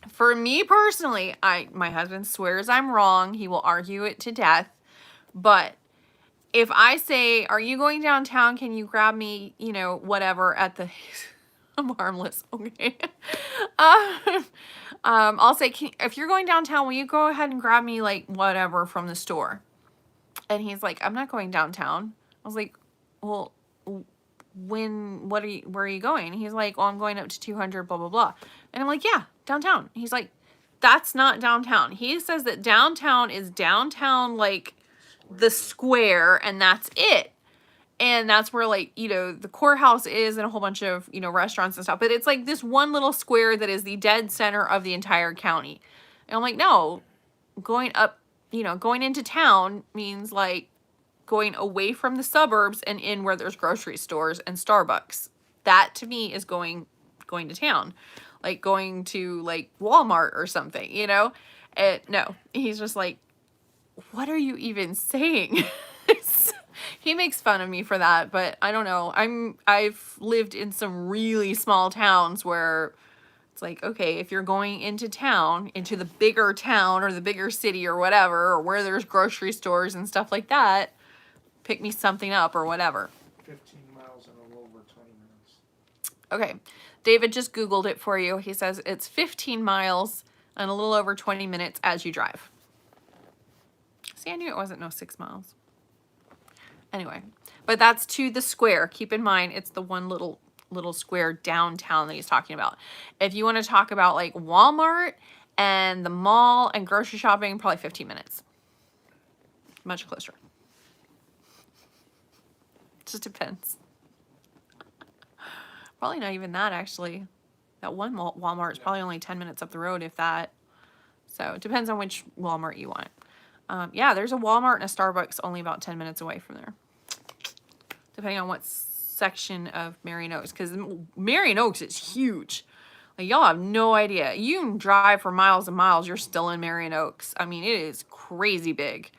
For me personally, my husband swears I'm wrong. He will argue it to death. But if I say, are you going downtown? Can you grab me, you know, whatever at the... I'm harmless, okay? I'll say, if you're going downtown, will you go ahead and grab me, like, whatever from the store? And he's like, I'm not going downtown. I was like, well, where are you going? And he's like, well, I'm going up to 200, blah, blah, blah. And I'm like, yeah, downtown. He's like, that's not downtown. He says that downtown is downtown, like, the square, and that's it. And that's where, like, you know, the courthouse is and a whole bunch of, you know, restaurants and stuff. But it's like this one little square that is the dead center of the entire county. And I'm like, no, going up, you know, going into town means, like, going away from the suburbs and in where there's grocery stores and Starbucks. That, to me, is going to town. Like, going to, like, Walmart or something, you know? No, he's just like, what are you even saying? He makes fun of me for that, but I don't know. I've lived in some really small towns where it's like, okay, if you're going into town, into the bigger town or the bigger city or whatever, or where there's grocery stores and stuff like that, pick me something up or whatever. 15 miles and a little over 20 minutes. Okay. David just Googled it for you. He says it's 15 miles and a little over 20 minutes as you drive. See, I knew it wasn't 6 miles. Anyway, but that's to the square. Keep in mind, it's the one little square downtown that he's talking about. If you want to talk about, like, Walmart and the mall and grocery shopping, probably 15 minutes. Much closer. Just depends. Probably not even that, actually. That one Walmart is probably only 10 minutes up the road, if that. So it depends on which Walmart you want. Yeah, there's a Walmart and a Starbucks only about 10 minutes away from there. Depending on what section of Marion Oaks. Because Marion Oaks is huge. Like, y'all have no idea. You can drive for miles and miles. You're still in Marion Oaks. I mean, it is crazy big.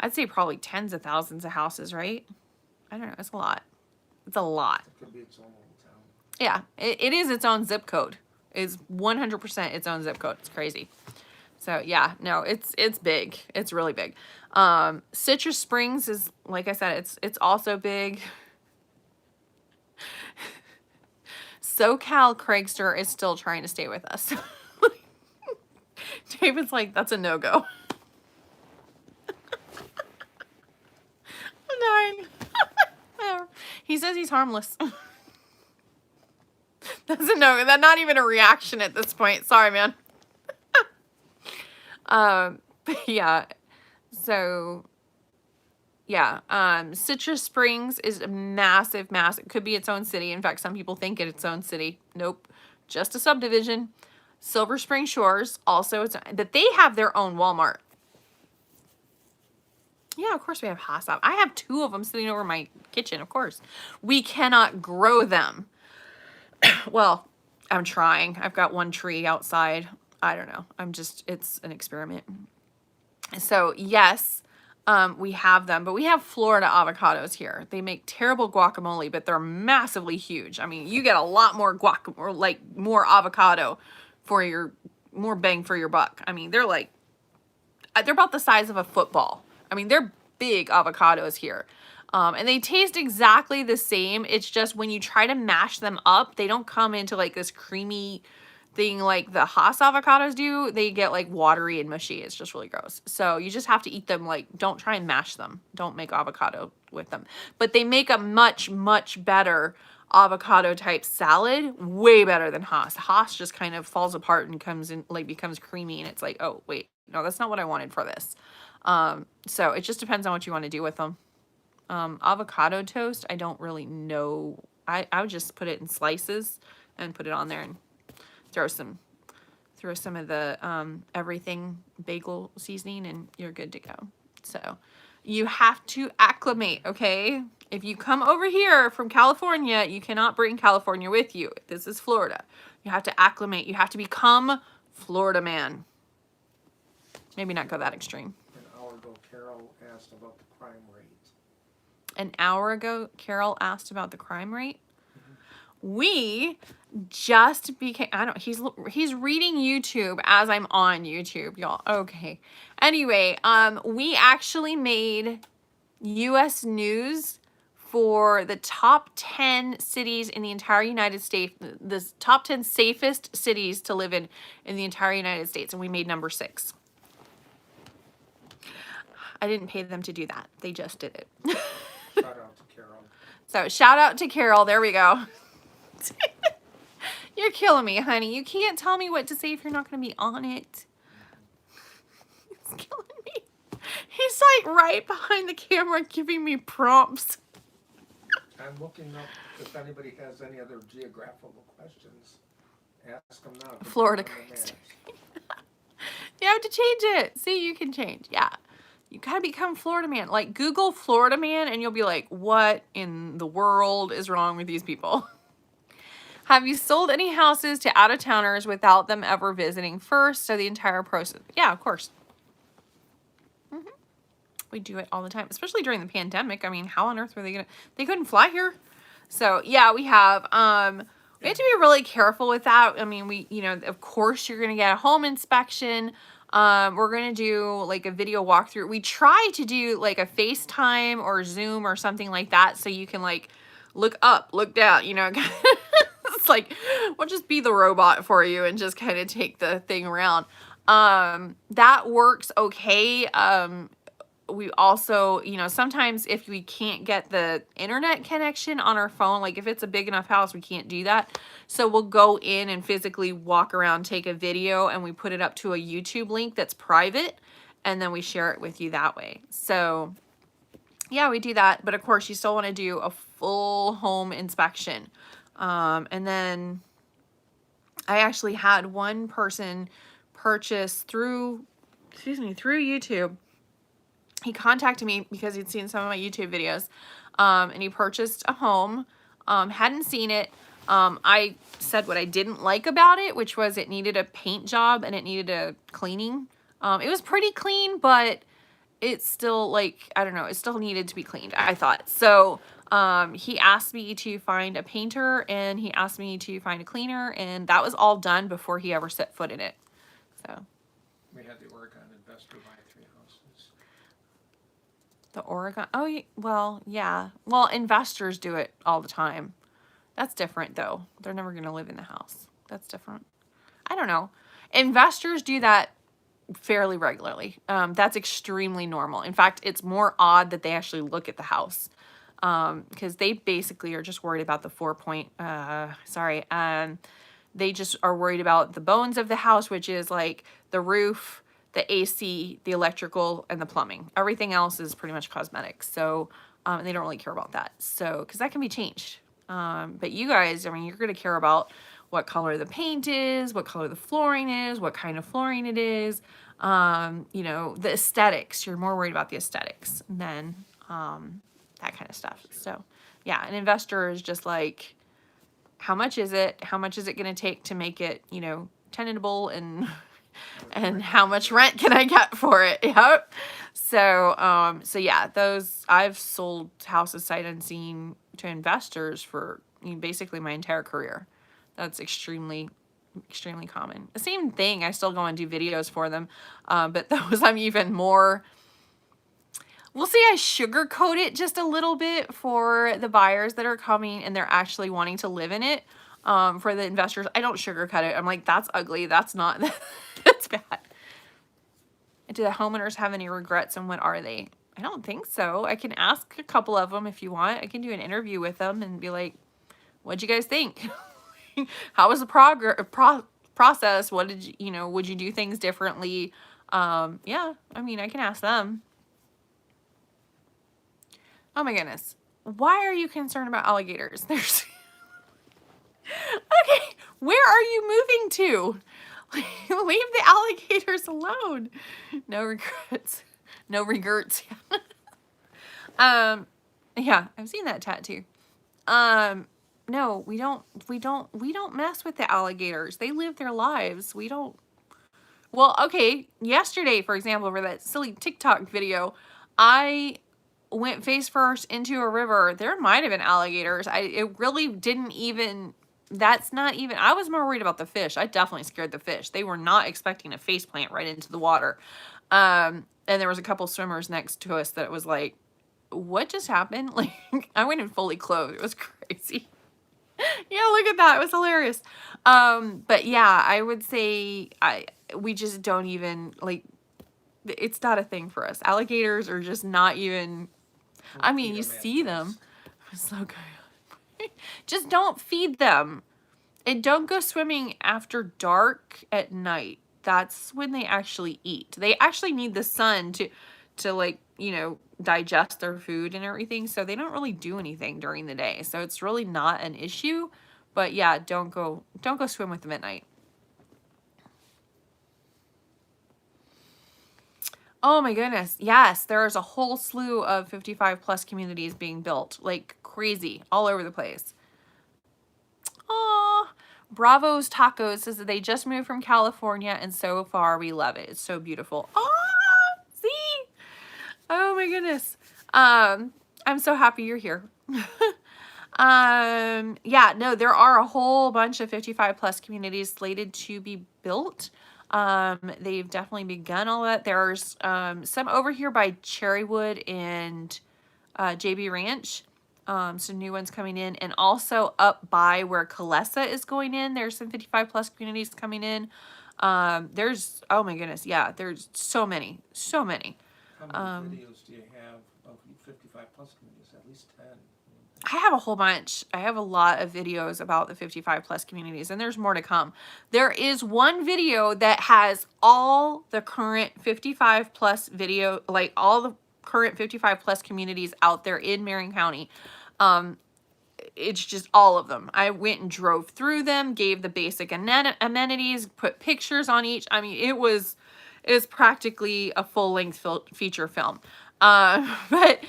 I'd say probably tens of thousands of houses, right? I don't know. It's a lot. It's a lot. It could be its own little town. Yeah, it is its own zip code. It's 100% its own zip code. It's crazy. So yeah, no, it's big. It's really big. Citrus Springs is, like I said, it's also big. SoCal Craigster is still trying to stay with us. David's like, that's a no-go. I'm dying. He says he's harmless. That's a no. That's not even a reaction at this point. Sorry, man. Yeah. So, yeah. Citrus Springs is a massive. It could be its own city. In fact, some people think it's its own city. Nope. Just a subdivision. Silver Spring Shores, also its own, that they have their own Walmart. Yeah, of course we have Hassab. I have 2 of them sitting over my kitchen, of course. We cannot grow them. Well, I'm trying. I've got 1 tree outside. I don't know. It's an experiment. So, yes, we have them. But we have Florida avocados here. They make terrible guacamole, but they're massively huge. I mean, you get a lot more guacamole, or like more avocado for your more bang for your buck. I mean, they're about the size of a football. I mean, they're big avocados here. And they taste exactly the same. It's just when you try to mash them up, they don't come into like this creamy thing like the Haas avocados do. They get like watery and mushy. It's just really gross. So you just have to eat them like, don't try and mash them. Don't make avocado with them. But they make a much, much better avocado type salad, way better than Haas. Haas just kind of falls apart and comes in, like becomes creamy, and it's like, oh wait, no, that's not what I wanted for this. So it just depends on what you want to do with them. Avocado toast, I don't really know. I would just put it in slices and put it on there and throw some of the everything bagel seasoning, and you're good to go. So you have to acclimate, okay? If you come over here from California, you cannot bring California with you. This is Florida. You have to acclimate. You have to become Florida man. Maybe not go that extreme. An hour ago, Carol asked about the crime rate. An hour ago, Carol asked about the crime rate. We just became, I don't, he's reading YouTube as I'm on YouTube, y'all. Okay. Anyway, we actually made US News for the top 10 cities in the entire United States, the top 10 safest cities to live in the entire United States, and we made number 6. I didn't pay them to do that. They just did it. Shout out to Carol. So shout out to Carol. There we go. You're killing me, honey. You can't tell me what to say if you're not going to be on it. It's killing me. He's like right behind the camera giving me prompts. I'm looking up if anybody has any other geographical questions. Ask them now. Florida Christ. You have to change it. See, you can change. Yeah. You got to become Florida man. Like, Google Florida man, and you'll be like, what in the world is wrong with these people? Have you sold any houses to out-of-towners without them ever visiting first? So the entire process. Yeah, of course. We do it all the time, especially during the pandemic. I mean, how on earth were they they couldn't fly here. So yeah, we have to be really careful with that. I mean, of course you're going to get a home inspection. We're going to do like a video walkthrough. We try to do like a FaceTime or Zoom or something like that. So you can like look up, look down, it's like, we'll just be the robot for you and just kind of take the thing around. That works okay. We also, sometimes if we can't get the internet connection on our phone, like if it's a big enough house, we can't do that. So we'll go in and physically walk around, take a video, and we put it up to a YouTube link that's private, and then we share it with you that way. So yeah, we do that. But of course, you still want to do a full home inspection. And then I actually had one person purchase through YouTube. He contacted me because he'd seen some of my YouTube videos, and he purchased a home, hadn't seen it. I said what I didn't like about it, which was it needed a paint job and it needed a cleaning. It was pretty clean, but it's still like, I don't know, it still needed to be cleaned, I thought. So he asked me to find a painter, and he asked me to find a cleaner, and that was all done before he ever set foot in it. So we had the Oregon investor buy 3 houses. The Oregon, oh, well, yeah. Well, investors do it all the time. That's different, though. They're never going to live in the house. That's different. I don't know. Investors do that fairly regularly. That's extremely normal. In fact, it's more odd that they actually look at the house, because they basically are just worried about the they just are worried about the bones of the house, which is like the roof, the AC, the electrical, and the plumbing. Everything else is pretty much cosmetic. So, and they don't really care about that. So, because that can be changed. But you guys, I mean, you're going to care about what color the paint is, what color the flooring is, what kind of flooring it is, the aesthetics. You're more worried about the aesthetics than that kind of stuff. So, yeah, an investor is just like, how much is it? How much is it going to take to make it, tenantable, and how much rent can I get for it? Yep. So, yeah, I've sold houses sight unseen to investors for basically my entire career. That's extremely extremely common. The same thing, I still go and do videos for them, but those I'm even more, we'll say I sugarcoat it just a little bit for the buyers that are coming and they're actually wanting to live in it. For the investors, I don't sugarcoat it. I'm like, that's ugly. That's not, that's bad. Do the homeowners have any regrets and what are they? I don't think so. I can ask a couple of them if you want. I can do an interview with them and be like, what'd you guys think? How was the process? What did you know, would you do things differently? Yeah, I mean, I can ask them. Oh my goodness. Why are you concerned about alligators? There's okay, where are you moving to? Leave the alligators alone. No regrets. No regrets. Yeah, I've seen that tattoo. No, we don't mess with the alligators. They live their lives. We don't. Well, okay, yesterday, for example, for that silly TikTok video, I went face first into a river. There might have been alligators. It really didn't even, that's not even, I was more worried about the fish. I definitely scared the fish. They were not expecting a face plant right into the water. And there was a couple swimmers next to us that was like, what just happened? Like, I went in fully clothed. It was crazy. Yeah, look at that. It was hilarious. But yeah, I would say we just don't even, like, it's not a thing for us. Alligators are just not even, I mean, you see them. It's so good. Just don't feed them. And don't go swimming after dark at night. That's when they actually eat. They actually need the sun to like, you know, digest their food and everything. So they don't really do anything during the day. So it's really not an issue. But yeah, don't go swim with them at night. Oh my goodness. Yes, there's a whole slew of 55 plus communities being built. Like crazy. All over the place. Aw. Bravo's Tacos says that they just moved from California and so far we love it. It's so beautiful. Ah, see? Oh my goodness. I'm so happy you're here. Yeah, no, there are a whole bunch of 55 plus communities slated to be built. They've definitely begun all that. There's some over here by Cherrywood and JB Ranch. Some new ones coming in, and also up by where Kalesa is going in, there's some 55 plus communities coming in. There's, oh my goodness, yeah, there's so many. How many videos do you have of 55 plus communities? At least 10. I have a whole bunch. I have a lot of videos about the 55 plus communities, and there's more to come. There is one video that has all the current 55 plus video, like all the current 55 plus communities out there in Marion County. It's just all of them. I went and drove through them, gave the basic amenities, put pictures on each. I mean, it was practically a full-length feature film. But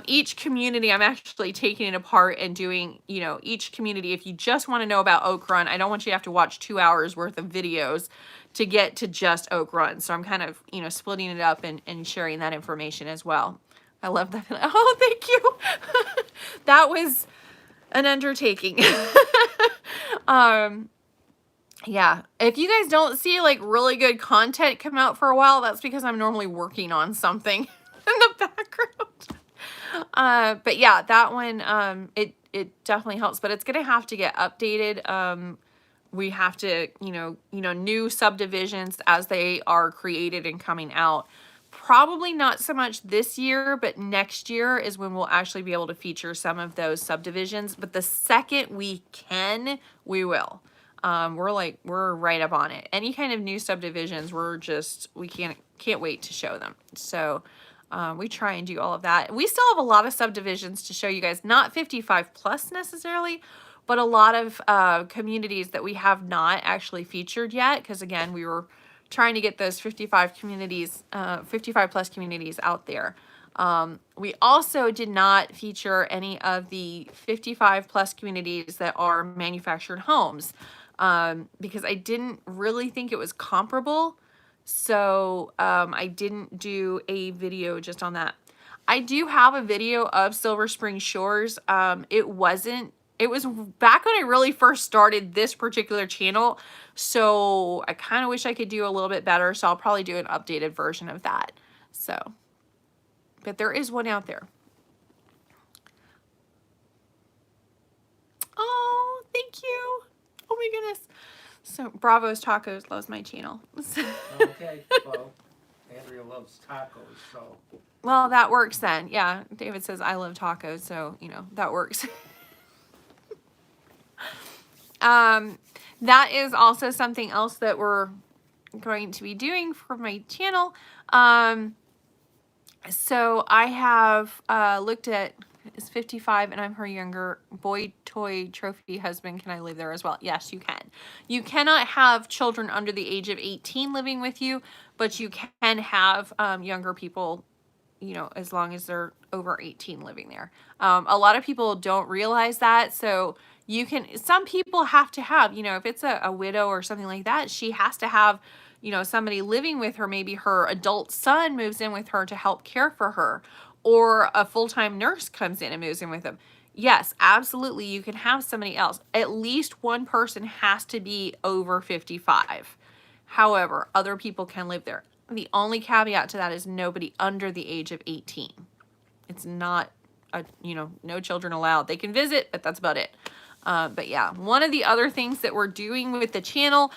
each community, I'm actually taking it apart and doing, you know, each community. If you just want to know about Oak Run, I don't want you to have to watch 2 hours worth of videos to get to just Oak Run. So I'm kind of, you know, splitting it up and sharing that information as well. I love that. Oh, thank you. That was an undertaking. Yeah, if you guys don't see like really good content come out for a while, that's because I'm normally working on something in the background. But yeah, that one, it definitely helps, but it's gonna have to get updated. We have to, you know, new subdivisions as they are created and coming out. Probably not so much this year, but next year is when we'll actually be able to feature some of those subdivisions. But the second we can, we will. We're right up on it. Any kind of new subdivisions, we can't wait to show them. So we try and do all of that. We still have a lot of subdivisions to show you guys, not 55 plus necessarily, but a lot of communities that we have not actually featured yet. Because again, we were trying to get those 55 plus communities out there. We also did not feature any of the 55 plus communities that are manufactured homes because I didn't really think it was comparable. So I didn't do a video just on that. I do have a video of Silver Spring Shores. It wasn't It was back when I really first started this particular channel, so I kind of wish I could do a little bit better, so I'll probably do an updated version of that. So, but there is one out there. Oh, thank you. Oh my goodness. So Bravo's Tacos loves my channel. Okay, well, Andrea loves tacos, so. Well, that works then. Yeah, David says I love tacos, so, you know, that works. That is also something else that we're going to be doing for my channel. So I have looked at, is 55 and I'm her younger boy toy trophy husband. Can I live there as well? Yes, you can. You cannot have children under the age of 18 living with you, but you can have younger people, you know, as long as they're over 18 living there. A lot of people don't realize that. So you can, some people have to have, you know, if it's a widow or something like that, she has to have, you know, somebody living with her. Maybe her adult son moves in with her to help care for her, or a full-time nurse comes in and moves in with them. Yes, absolutely. You can have somebody else. At least one person has to be over 55. However, other people can live there. The only caveat to that is nobody under the age of 18. It's not, you know, no children allowed. They can visit, but that's about it. But yeah, one of the other things that we're doing with the channel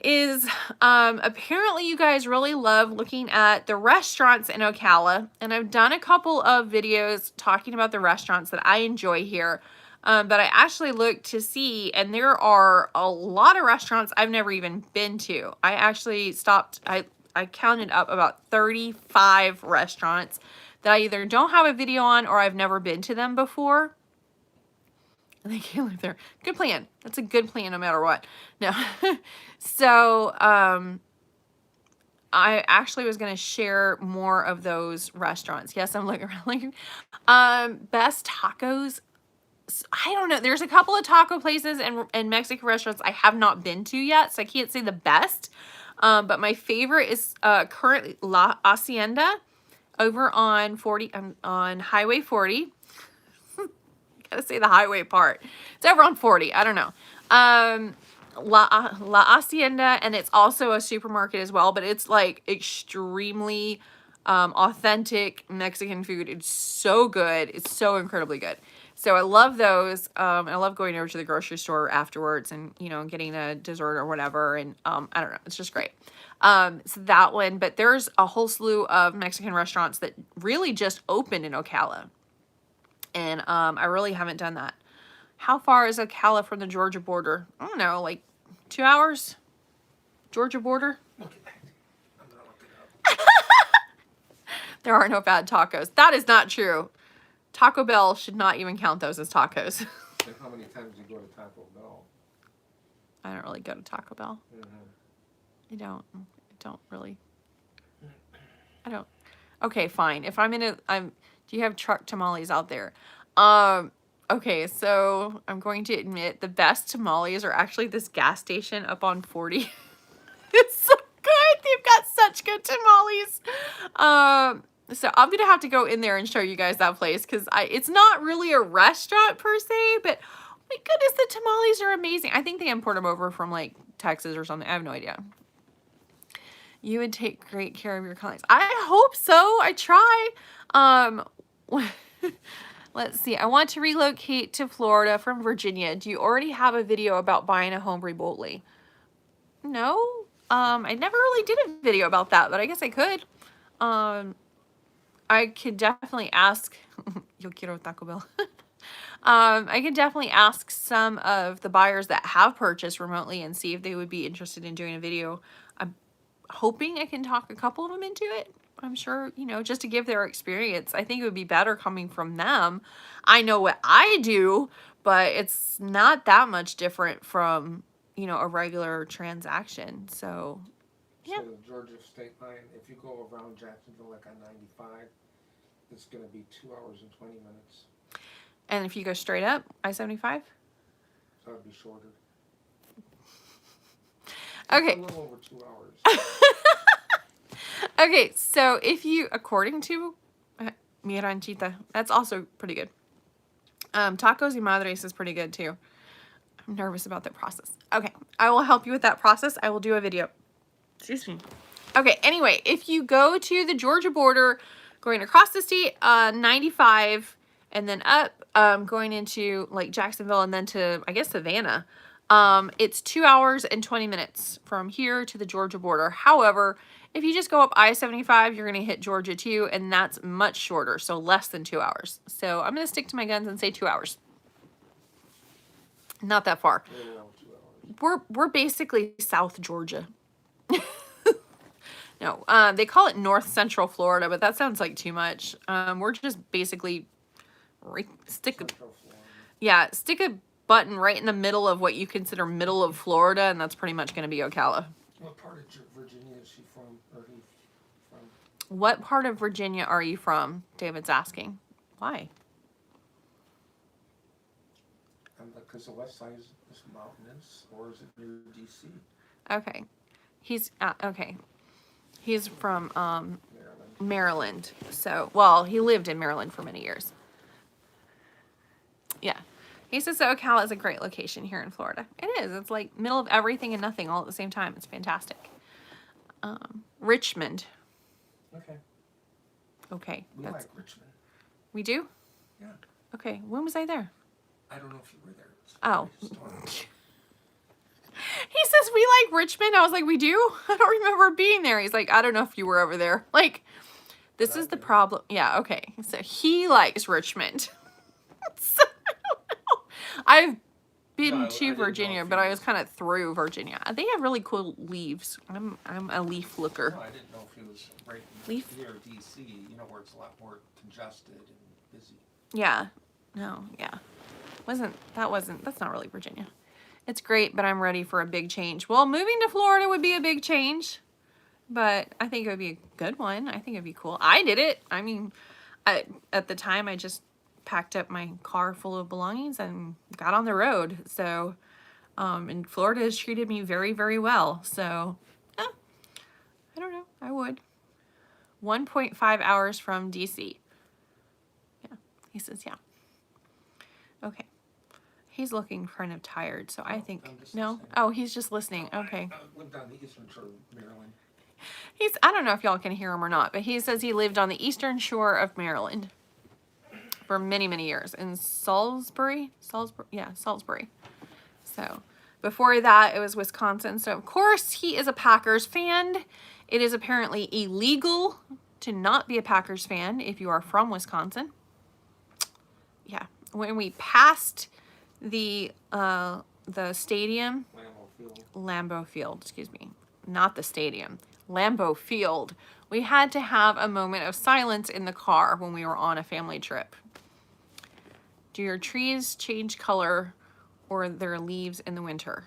is apparently you guys really love looking at the restaurants in Ocala. And I've done a couple of videos talking about the restaurants that I enjoy here. But I actually looked to see, and there are a lot of restaurants I've never even been to. I actually stopped, I counted up about 35 restaurants that I either don't have a video on or I've never been to them before. And they can't live there. Good plan. That's a good plan no matter what. No. So, I actually was going to share more of those restaurants. Yes, I'm looking around. Best tacos. I don't know. There's a couple of taco places and Mexican restaurants I have not been to yet, so I can't say the best. But my favorite is currently La Hacienda over on on Highway 40. Gotta say the highway part. It's over on 40. I don't know. La Hacienda, and it's also a supermarket as well, but it's like extremely authentic Mexican food. It's so good. It's so incredibly good. So I love those. I love going over to the grocery store afterwards and, you know, getting a dessert or whatever. And I don't know. It's just great. So that one, but there's a whole slew of Mexican restaurants that really just opened in Ocala. And I really haven't done that. How far is Ocala from the Georgia border? I don't know, like 2 hours? Georgia border? Look at that. I'm gonna look it up. There are no bad tacos. That is not true. Taco Bell should not even count those as tacos. And how many times do you go to Taco Bell? I don't really go to Taco Bell. Mm-hmm. I don't really. I don't. Okay, fine. If I'm in a, do you have truck tamales out there? Okay, so I'm going to admit the best tamales are actually this gas station up on 40. It's so good. They've got such good tamales. So I'm going to have to go in there and show you guys that place because it's not really a restaurant per se, but oh my goodness, the tamales are amazing. I think they import them over from like Texas or something. I have no idea. You would take great care of your colleagues. I hope so. I try. Let's see. I want to relocate to Florida from Virginia. Do you already have a video about buying a home remotely? No. I never really did a video about that, but I guess I could. I could definitely ask. Yo quiero Taco Bell. I could definitely ask some of the buyers that have purchased remotely and see if they would be interested in doing a video. I'm hoping I can talk a couple of them into it. I'm sure, you know, just to give their experience. I think it would be better coming from them. I know what I do, but it's not that much different from, you know, a regular transaction. So, yeah. So the Georgia state line, if you go around Jacksonville like on 95, it's going to be 2 hours and 20 minutes. And if you go straight up, I-75? So it'd be shorter. Okay. A little over 2 hours. Okay, so if you, according to Miranchita, that's also pretty good. Tacos y Madres is pretty good too. I'm nervous about that process. Okay, I will help you with that process. I will do a video. Excuse me. Okay, anyway, if you go to the Georgia border, going across the state, 95, and then up, going into like Jacksonville and then to, I guess, Savannah, it's 2 hours and 20 minutes from here to the Georgia border. However, if you just go up I-75, you're going to hit Georgia too, and that's much shorter, so less than 2 hours. So I'm going to stick to my guns and say 2 hours. Not that far. We're basically South Georgia. No, they call it North Central Florida, but that sounds like too much. We're just basically stick a button right in the middle of what you consider middle of Florida, and that's pretty much going to be Ocala. What part of Virginia is she from? Or he from? What part of Virginia are you from? David's asking. Why? Because the west side is mountainous, or is it near DC? Okay. He's okay. He's from Maryland. So, well, he lived in Maryland for many years. Yeah. He says that Ocala is a great location here in Florida. It is. It's like middle of everything and nothing all at the same time. It's fantastic. Richmond. Okay. Okay. We like Richmond. We do? Yeah. Okay. When was I there? I don't know if you were there. Oh. He says, we like Richmond. I was like, we do? I don't remember being there. He's like, I don't know if you were over there. Like, this is the problem. Yeah, okay. So he likes Richmond. So, I don't know. I've been to Virginia, but I was kind of through Virginia. They have really cool leaves. I'm a leaf looker. No, I didn't know if he was right near DC, you know, where it's a lot more congested and busy. Yeah. No, yeah. That's not really Virginia. It's great, but I'm ready for a big change. Well, moving to Florida would be a big change, but I think it would be a good one. I think it'd be cool. I did it. I mean, at the time, I just packed up my car full of belongings and got on the road. So, and Florida has treated me very, very well. So, I don't know. I would. 1.5 hours from DC. Yeah. He says, yeah. Okay. He's looking kind of tired, so I think, no? Listening. Oh, he's just listening. Okay. I lived on the eastern shore of Maryland. I don't know if y'all can hear him or not, but he says he lived on the eastern shore of Maryland for many, many years in Salisbury. Yeah, Salisbury. So before that, it was Wisconsin. So of course he is a Packers fan. It is apparently illegal to not be a Packers fan if you are from Wisconsin. Yeah. When we passed the stadium, Lambeau Field, excuse me, not the stadium, Lambeau Field, we had to have a moment of silence in the car when we were on a family trip. Do your trees change color or their leaves in the winter?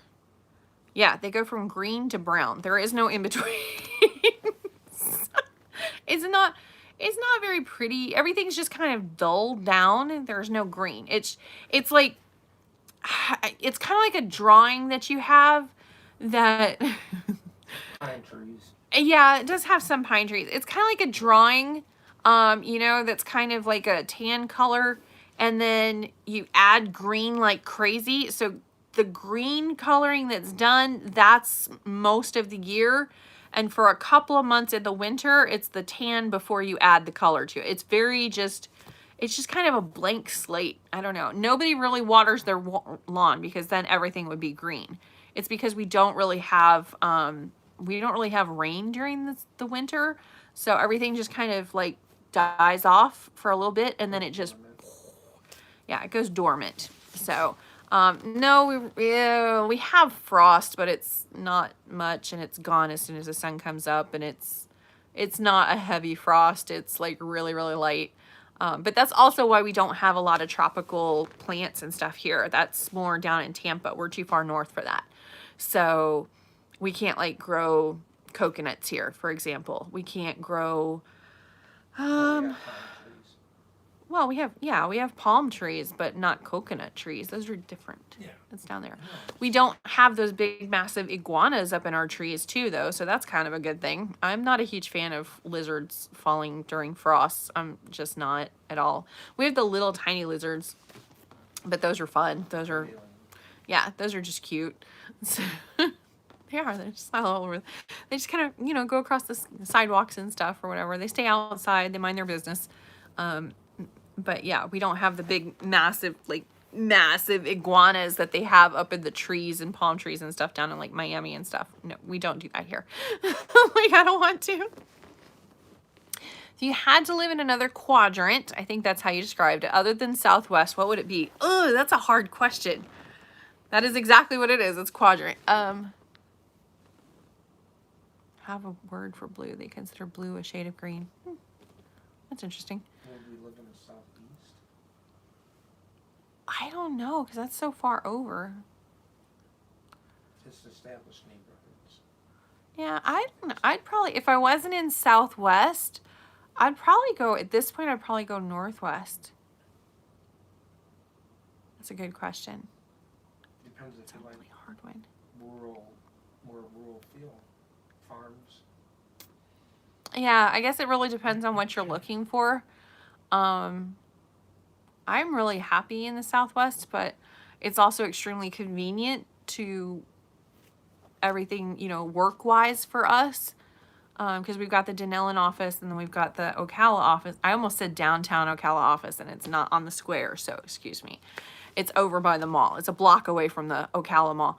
Yeah, they go from green to brown. There is no in between. It's not very pretty. Everything's just kind of dulled down. There's no green. It's like, it's kind of like a drawing that you have that Pine trees. Yeah, it does have some pine trees. It's kind of like a drawing, you know, that's kind of like a tan color, and then you add green like crazy. So the green coloring that's done, that's most of the year. And for a couple of months in the winter, it's the tan before you add the color to it. It's just kind of a blank slate. I don't know. Nobody really waters their lawn because then everything would be green. It's because we don't really have rain during the winter. So everything just kind of like dies off for a little bit, and then it just, yeah, it goes dormant. So, no, we have frost, but it's not much, and it's gone as soon as the sun comes up, and it's not a heavy frost. It's like really, really light. But that's also why we don't have a lot of tropical plants and stuff here. That's more down in Tampa. We're too far north for that. So we can't like grow coconuts here, for example. We can't grow, well, we have palm trees, but not coconut trees. Those are different. Yeah. It's down there. We don't have those big, massive iguanas up in our trees too, though. So that's kind of a good thing. I'm not a huge fan of lizards falling during frosts. I'm just not at all. We have the little tiny lizards. But those are fun. Those are, Really. yeah, those are just cute. So, they are. They're just all over. They just kind of, you know, go across the sidewalks and stuff or whatever. They stay outside. They mind their business. But yeah, we don't have the big, massive, like, massive iguanas that they have up in the trees and palm trees and stuff down in, like, Miami and stuff. No, we don't do that here. Like, I don't want to. If you had to live in another quadrant, I think that's how you described it, other than Southwest, what would it be? Oh, that's a hard question. That is exactly what it is. It's quadrant. Have a word for blue. They consider blue a shade of green. That's interesting. Would we live in the southeast? I don't know, because that's so far over. Just established neighborhoods. Yeah, I don't know. I'd probably, if I wasn't in Southwest, I'd probably go, at this point, I'd probably go Northwest. That's a good question. Depends if It's a you like really hard one. rural, more rural feel. Farms. Yeah, I guess it really depends on what you're looking for. I'm really happy in the Southwest, but it's also extremely convenient to everything, you know, work-wise for us. Because we've got the Denellen office and then we've got the Ocala office. I almost said downtown Ocala office and it's not on the square, so excuse me. It's over by the mall. It's a block away from the Ocala mall.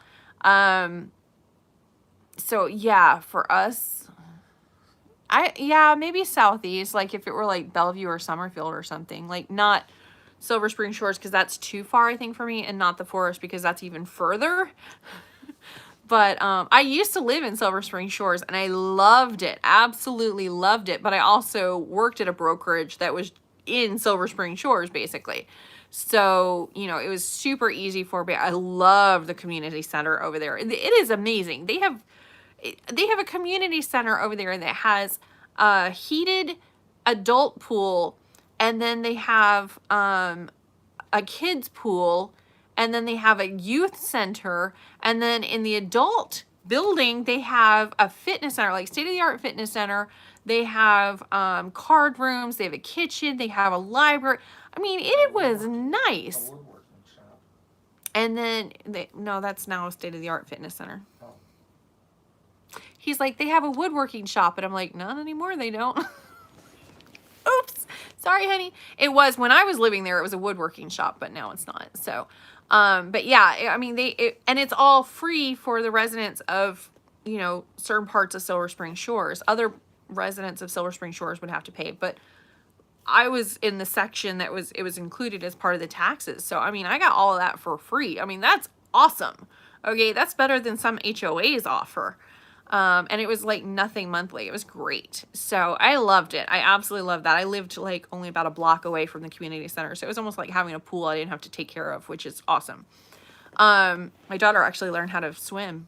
So yeah, for us, yeah, maybe Southeast, like if it were like Bellevue or Summerfield or something, like not Silver Spring Shores because that's too far, I think, for me, and not the Forest because that's even further. But I used to live in Silver Spring Shores and I loved it, absolutely loved it. But I also worked at a brokerage that was in Silver Spring Shores, basically. So, you know, it was super easy for me. I love the community center over there. It is amazing. They have a community center over there that has a heated adult pool, and then they have a kids pool, and then they have a youth center, and then in the adult building they have a fitness center, like state-of-the-art fitness center. They have card rooms, they have a kitchen, they have a library. I mean, it was nice. A woodworking shop. And then no, that's now a state-of-the-art fitness center. Oh. He's like, they have a woodworking shop, and I'm like, not anymore, they don't. Oops, sorry, honey. It was when I was living there, it was a woodworking shop, but now it's not. So, but yeah, I mean, and it's all free for the residents of, you know, certain parts of Silver Spring Shores. Other residents of Silver Spring Shores would have to pay, but I was in the section that it was included as part of the taxes. So, I mean, I got all of that for free. I mean, that's awesome. Okay, that's better than some HOAs offer. And it was like nothing monthly. It was great. So I loved it. I absolutely loved that. I lived like only about a block away from the community center. So it was almost like having a pool I didn't have to take care of, which is awesome. My daughter actually learned how to swim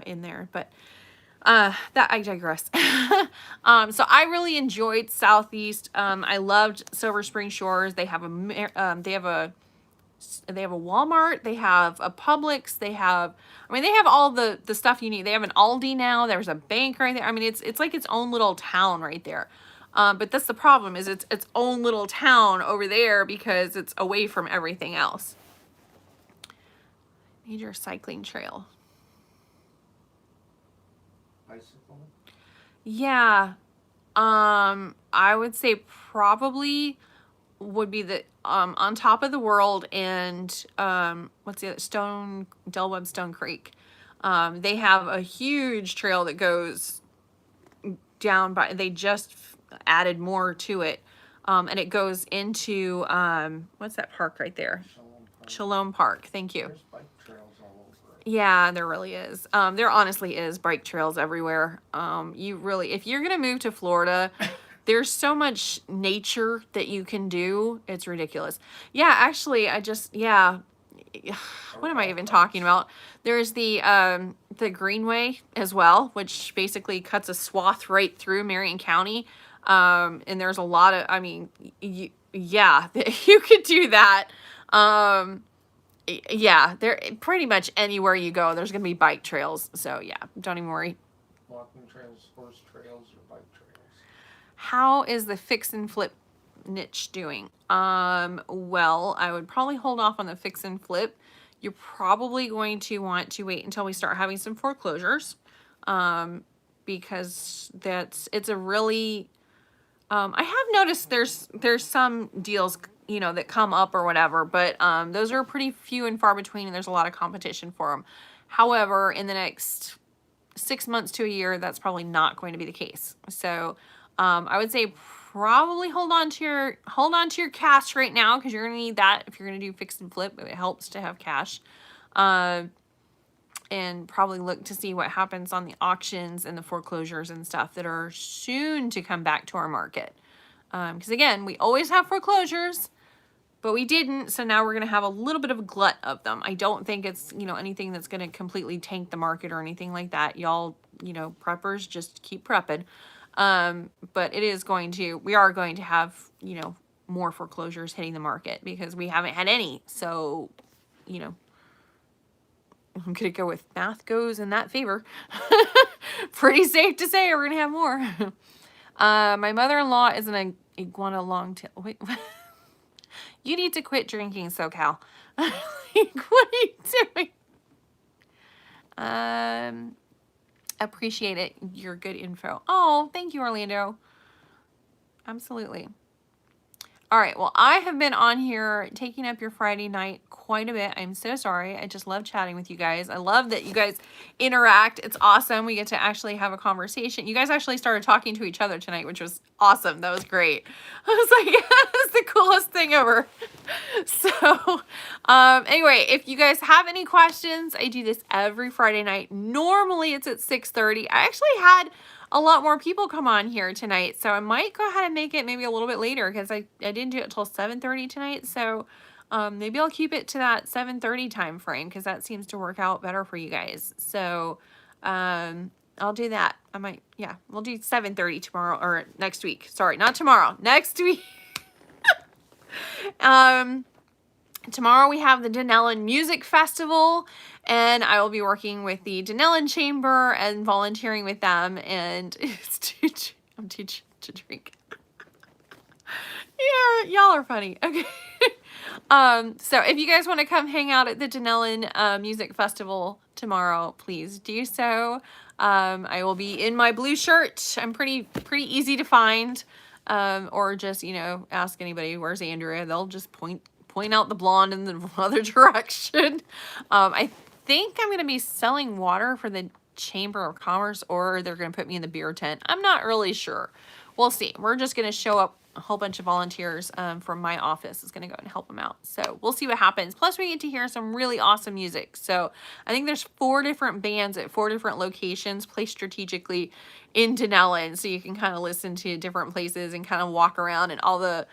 in there, but that I digress. So I really enjoyed Southeast. I loved Silver Spring Shores. They have a Walmart, they have a Publix, they have all the stuff you need. They have an Aldi now. There's a bank right there. I mean, it's like its own little town right there. But that's the problem, is it's its own little town over there because it's away from everything else. Major cycling trail. Bicycle? Yeah. I would say probably would be the On Top of the World and what's the other, Del Webb Stone Creek. They have a huge trail that goes down by, they just added more to it, and it goes into what's that park right there? Shalom Park. Thank you. There's bike trails all over it. Yeah, there really is. There honestly is bike trails everywhere. You really, if you're gonna move to Florida, there's so much nature that you can do. It's ridiculous. Yeah, actually, yeah. What am I even talking about? There's the Greenway as well, which basically cuts a swath right through Marion County. And there's a lot of, I mean, yeah, you could do that. Yeah, there pretty much anywhere you go, there's gonna be bike trails. So yeah, don't even worry. Walking trails, horse trails, or bike trails. How is the fix and flip niche doing? Well, I would probably hold off on the fix and flip. You're probably going to want to wait until we start having some foreclosures, because it's a really, I have noticed there's some deals, you know, that come up or whatever, but those are pretty few and far between, and there's a lot of competition for them. However, in the next 6 months to a year, that's probably not going to be the case. So I would say probably hold on to your cash right now, because you're gonna need that if you're gonna do fix and flip. It helps to have cash. And probably look to see what happens on the auctions and the foreclosures and stuff that are soon to come back to our market. Because again, we always have foreclosures, but we didn't, so now we're going to have a little bit of a glut of them. I don't think it's, you know, anything that's going to completely tank the market or anything like that. Y'all, you know, preppers, just keep prepping. But it is going to, we are going to have, you know, more foreclosures hitting the market because we haven't had any. So, you know, I'm going to go with math goes in that favor. Pretty safe to say we're going to have more. My mother-in-law is an iguana long-tail. Wait, you need to quit drinking, SoCal. Like, what are you doing? Appreciate it. Your good info. Oh, thank you, Orlando. Absolutely. All right, well, I have been on here taking up your Friday night quite a bit. I'm so sorry. I just love chatting with you guys. I love that you guys interact. It's awesome. We get to actually have a conversation. You guys actually started talking to each other tonight, which was awesome. That was great. I was like, that's the coolest thing ever. So, anyway, if you guys have any questions, I do this every Friday night. Normally, it's at 6:30. I actually had a lot more people come on here tonight, so I might go ahead and make it maybe a little bit later because I didn't do it till 7:30 tonight. So maybe I'll keep it to that 7:30 time frame because that seems to work out better for you guys. So I'll do that. I might, yeah, we'll do 7:30 tomorrow or next week. Sorry, not tomorrow, next week. Tomorrow we have the Denellen Music Festival, and I will be working with the Denellen Chamber and volunteering with them, and I'm teaching to drink. Yeah, y'all are funny. Okay. So if you guys want to come hang out at the Denellen Music Festival tomorrow, please do so. I will be in my blue shirt. I'm pretty easy to find. Or just, you know, ask anybody, where's Andrea? They'll just point out the blonde in the other direction. I think I'm going to be selling water for the Chamber of Commerce, or they're going to put me in the beer tent. I'm not really sure. We'll see. We're just going to show up. A whole bunch of volunteers from my office is going to go and help them out. So we'll see what happens. Plus we get to hear some really awesome music. So I think there's 4 different bands at 4 different locations placed strategically in Denellen. So you can kind of listen to different places and kind of walk around, and all the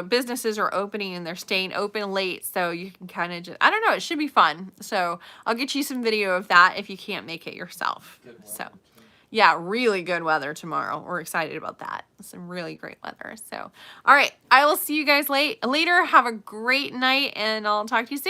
businesses are opening and they're staying open late. So you can kind of just, I don't know, it should be fun. So I'll get you some video of that if you can't make it yourself. So. Yeah, really good weather tomorrow. We're excited about that. Some really great weather. So, all right. I will see you guys later. Have a great night, and I'll talk to you soon.